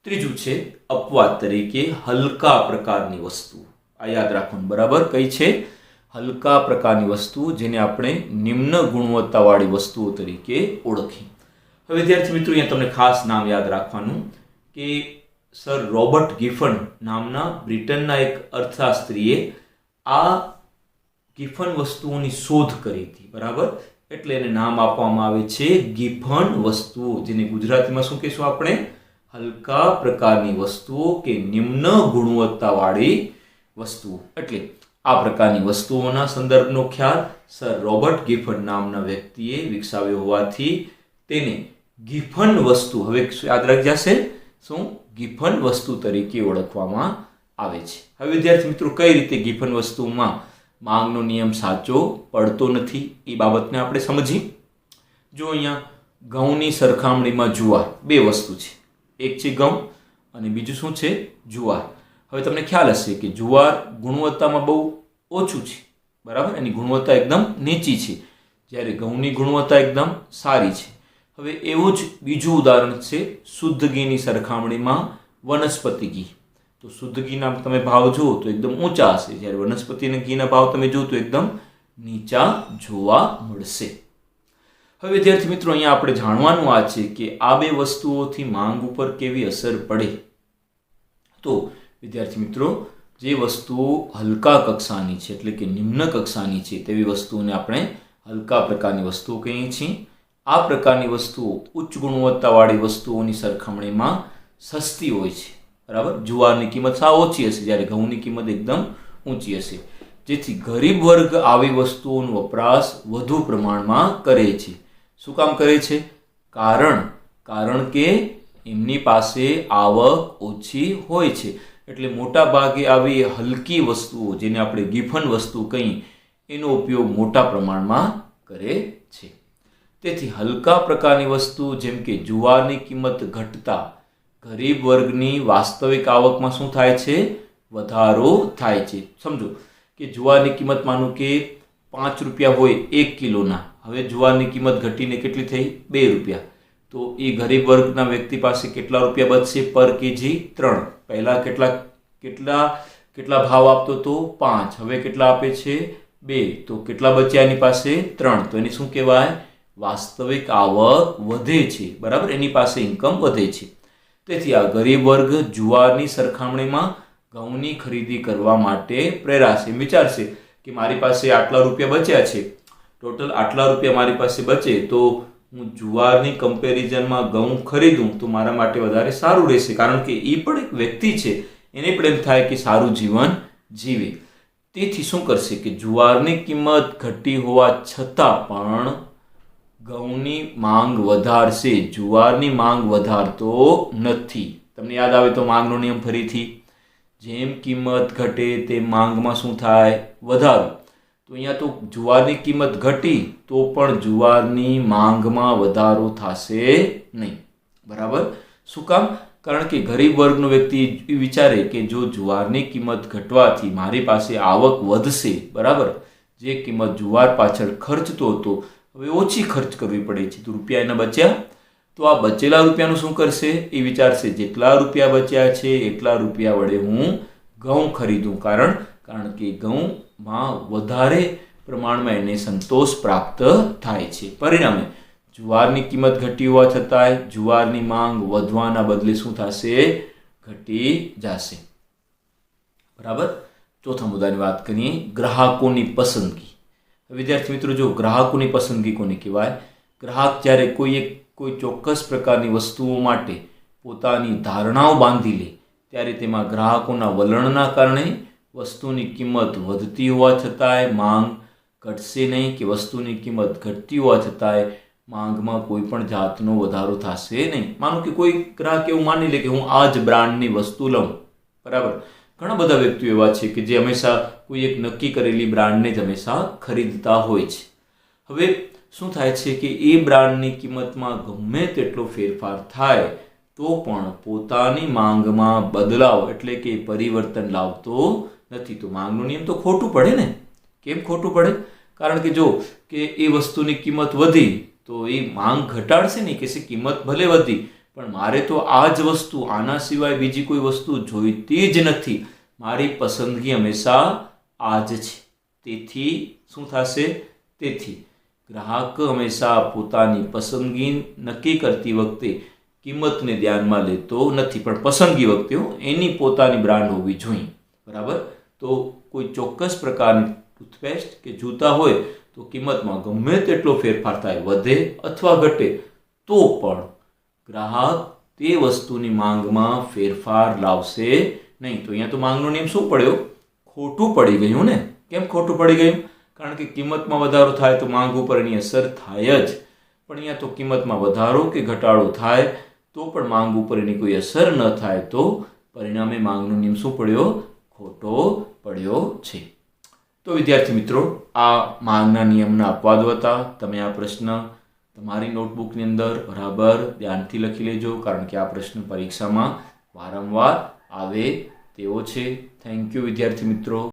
ત્રીજું છે અપવાદ તરીકે હલકા પ્રકારની વસ્તુ. આ યાદ રાખવાનું. બરાબર, કઈ છે, હલકા પ્રકારની વસ્તુ, જેને આપણે નિમ્ન ગુણવત્તાવાળી વસ્તુઓ તરીકે ઓળખી. હવે વિદ્યાર્થી મિત્રો, અહીંયા તમને ખાસ નામ યાદ રાખવાનું કે સર રોબર્ટ ગિફન નામના બ્રિટનના એક અર્થશાસ્ત્રીએ આ ગિફન વસ્તુઓની શોધ કરી હતી. બરાબર, એટલે એને નામ આપવામાં આવે છે ગિફન વસ્તુઓ, જેને ગુજરાતીમાં શું કહીશું આપણે? હલકા પ્રકારની વસ્તુઓ કે નિમ્ન ગુણવત્તાવાળી વસ્તુઓ. એટલે આ પ્રકારની વસ્તુઓના સંદર્ભનો ખ્યાલ સર રોબર્ટ ગિફન નામના વ્યક્તિએ વિકસાવ્યો હોવાથી તેને ગિફન વસ્તુ, હવે યાદ રાખી જશે, શું? ગિફન વસ્તુ તરીકે ઓળખવામાં આવે છે. હવે વિદ્યાર્થી મિત્રો, કઈ રીતે ગિફન વસ્તુમાં માંગનો નિયમ સાચો પડતો નથી એ બાબતને આપણે સમજી. જો અહીંયા ઘઉંની સરખામણીમાં જુવાર, બે વસ્તુ છે. એક છે ઘઉં અને બીજું શું છે? જુવાર. હવે તમને ખ્યાલ હશે કે જુવાર ગુણવત્તામાં બહુ ઓછું છે. બરાબર, એની ગુણવત્તા એકદમ નીચી છે, જ્યારે ઘઉંની ગુણવત્તા એકદમ સારી છે. હવે એવું જ બીજું ઉદાહરણ છે શુદ્ધ ઘીની સરખામણીમાં વનસ્પતિ ઘી. તો શુદ્ધ ઘીના તમે ભાવ જુઓ તો એકદમ ઊંચા હશે, જ્યારે વનસ્પતિ ઘીના ભાવ તમે જુઓ તો એકદમ નીચા જોવા મળશે. હવે વિદ્યાર્થી મિત્રો, અહીંયા આપણે જાણવાનું આ છે કે આ બે વસ્તુઓથી માંગ ઉપર કેવી અસર પડે. તો વિદ્યાર્થી મિત્રો, જે વસ્તુઓ હલકા કક્ષાની છે એટલે કે નિમ્ન કક્ષાની છે તેવી વસ્તુઓને આપણે હલકા પ્રકારની વસ્તુઓ કહીએ છીએ. આ પ્રકારની વસ્તુઓ ઉચ્ચ ગુણવત્તાવાળી વસ્તુઓની સરખામણીમાં સસ્તી હોય છે. બરાબર, જુવારની કિંમત સાવ ઓછી હશે, જ્યારે ઘઉંની કિંમત એકદમ ઊંચી હશે, જેથી ગરીબ વર્ગ આવી વસ્તુઓનો વપરાશ વધુ પ્રમાણમાં કરે છે. શું કામ કરે છે? કારણ કે એમની પાસે આવક ઓછી હોય છે, એટલે મોટા ભાગે આવી હલકી વસ્તુઓ, જેને આપણે ગિફન વસ્તુ કહીએ, એનો ઉપયોગ મોટા પ્રમાણમાં કરે છે. તેથી હલકા પ્રકારની વસ્તુ જેમ કે જુવારની કિંમત ઘટતા ગરીબ વર્ગની વાસ્તવિક આવકમાં શું થાય છે? વધારો થાય છે. સમજો કે જુવારની કિંમત માનો કે 5 રૂપિયા હોય 1 કિલોના, હવે જુવારની કિંમત ઘટીને કેટલી થઈ? 2 રૂપિયા. તો એ ગરીબ વર્ગના વ્યક્તિ પાસે કેટલા રૂપિયા બચશે પર કેજી? 3. પહેલા કેટલા ભાવ આપતો તો? 5. હવે કેટલા આપે છે? 2. તો કેટલા બચ્યા એની પાસે? 3. તો એની શું કહેવાય? વાસ્તવિક આવક વધે છે. બરાબર, એની પાસે ઇન્કમ વધે છે. તેથી આ ગરીબ વર્ગ જુવારની સરખામણીમાં ઘઉંની ખરીદી કરવા માટે પ્રેરાશે. વિચારશે કે મારી પાસે આટલા રૂપિયા બચ્યા છે, ટોટલ આટલા રૂપિયા મારી પાસે બચે, તો હું જુવારની કમ્પેરિઝનમાં ઘઉં ખરીદું તો મારા માટે વધારે સારું રહેશે, કારણ કે એ પણ એક વ્યક્તિ છે, એને પણ એમ થાય કે સારું જીવન જીવે. તેથી શું કરશે કે જુવારની કિંમત ઘટી હોવા છતાં પણ ઘઉંની માંગ વધારશે, જુવારની માંગ વધારતો નથી. તમને યાદ આવે તો માંગનો નિયમ ફરીથી, જેમ કિંમત ઘટે તેમ માંગમાં શું થાય? વધારો. તો અહીંયા તો જુવારની કિંમત ઘટી તો પણ જુવારની માંગમાં વધારો થશે નહીં. બરાબર, શું કામ? કારણ કે ગરીબ વર્ગનો વ્યક્તિ વિચારે કે જો જુવારની કિંમત ઘટવાથી મારી પાસે આવક વધશે, બરાબર, જે કિંમત જુવાર પાછળ ખર્ચતો હતો હવે ઓછી ખર્ચ કરવી પડે છે, તો રૂપિયા એના બચ્યા, તો આ બચેલા રૂપિયાનું શું કરશે? એ વિચારશે જેટલા રૂપિયા બચ્યા છે એટલા રૂપિયા વડે હું ઘઉં ખરીદું, કારણ કે ઘઉંમાં વધારે પ્રમાણમાં એને સંતોષ પ્રાપ્ત થાય છે. પરિણામે જુવારની કિંમત ઘટી હોવા છતાંય જુવારની માંગ વધવાના બદલે શું થશે? ઘટી જશે. બરાબર, ચોથા મુદ્દાની વાત કરીએ, ગ્રાહકોની પસંદગી. વિદ્યાર્થી મિત્રો, જો ગ્રાહકોની પસંદગી કોને કહેવાય? ગ્રાહક જ્યારે કોઈ ચોક્કસ પ્રકારની વસ્તુઓ માટે પોતાની ધારણાઓ બાંધી લે ત્યારે તેમાં ગ્રાહકોના વલણના કારણે વસ્તુની કિંમત વધતી હોવા છતાંય માંગ ઘટશે નહીં, કે વસ્તુની કિંમત ઘટતી હોવા છતાંય માંગમાં કોઈ પણ જાતનો વધારો થશે નહીં. માનો કે કોઈ ગ્રાહક એવું માની લે કે હું આ જ બ્રાન્ડની વસ્તુ લઉં. બરાબર, ઘણા બધા વ્યક્તિઓ એવા છે કે જે હંમેશા કોઈ એક નક્કી કરેલી બ્રાન્ડને જ હંમેશા ખરીદતા હોય છે. હવે શું થાય છે કે એ બ્રાન્ડની કિંમતમાં ગમે તેટલો ફેરફાર થાય તો પણ પોતાની માંગમાં બદલાવ એટલે કે પરિવર્તન લાવતો નથી. તો માંગનો નિયમ તો ખોટું પડે ને. કેમ ખોટું પડે? કારણ કે જો કે એ વસ્તુની કિંમત વધી તો એ માંગ ઘટાડશે નહીં, કે કિંમત ભલે વધી પણ મારે તો આ જ વસ્તુ, આના સિવાય બીજી કોઈ વસ્તુ જોઈતી જ નથી, મારી પસંદગી હંમેશા આ જ છે. તેથી શું થશે? તેથી ગ્રાહક હંમેશા પોતાની પસંદગી નક્કી કરતી વખતે કિંમતને ધ્યાનમાં લેતો નથી, પણ પસંદગી વખતે એની પોતાની બ્રાન્ડ હોવી જોઈએ. બરાબર? તો કોઈ ચોક્કસ પ્રકારની ટૂથપેસ્ટ કે જૂતા હોય તો કિંમતમાં ગમે તેટલો ફેરફાર થાય, વધે અથવા ઘટે, તો પણ ગ્રાહક તે વસ્તુની માંગમાં ફેરફાર લાવશે નહીં. તો અહીંયા તો માંગનો નિયમ શું પડ્યો? ખોટું પડી ગયું ને. કેમ ખોટું પડી ગયું? કારણ કે કિંમતમાં વધારો થાય તો માંગ ઉપર એની અસર થાય જ, પણ અહીંયા તો કિંમતમાં વધારો કે ઘટાડો થાય તો પણ માંગ ઉપર એની કોઈ અસર ન થાય, તો પરિણામે માંગનો નિયમ શું પડ્યો? ખોટો પડ્યો છે. તો વિદ્યાર્થી મિત્રો, આ માંગના નિયમના અપવાદો હતા. તમે આ પ્રશ્ન તમારી નોટબુકની અંદર બરાબર ધ્યાનથી લખી લેજો, કારણ કે આ પ્રશ્ન પરીક્ષામાં વારંવાર આવે તેવો છે. થેન્ક યુ વિદ્યાર્થી મિત્રો.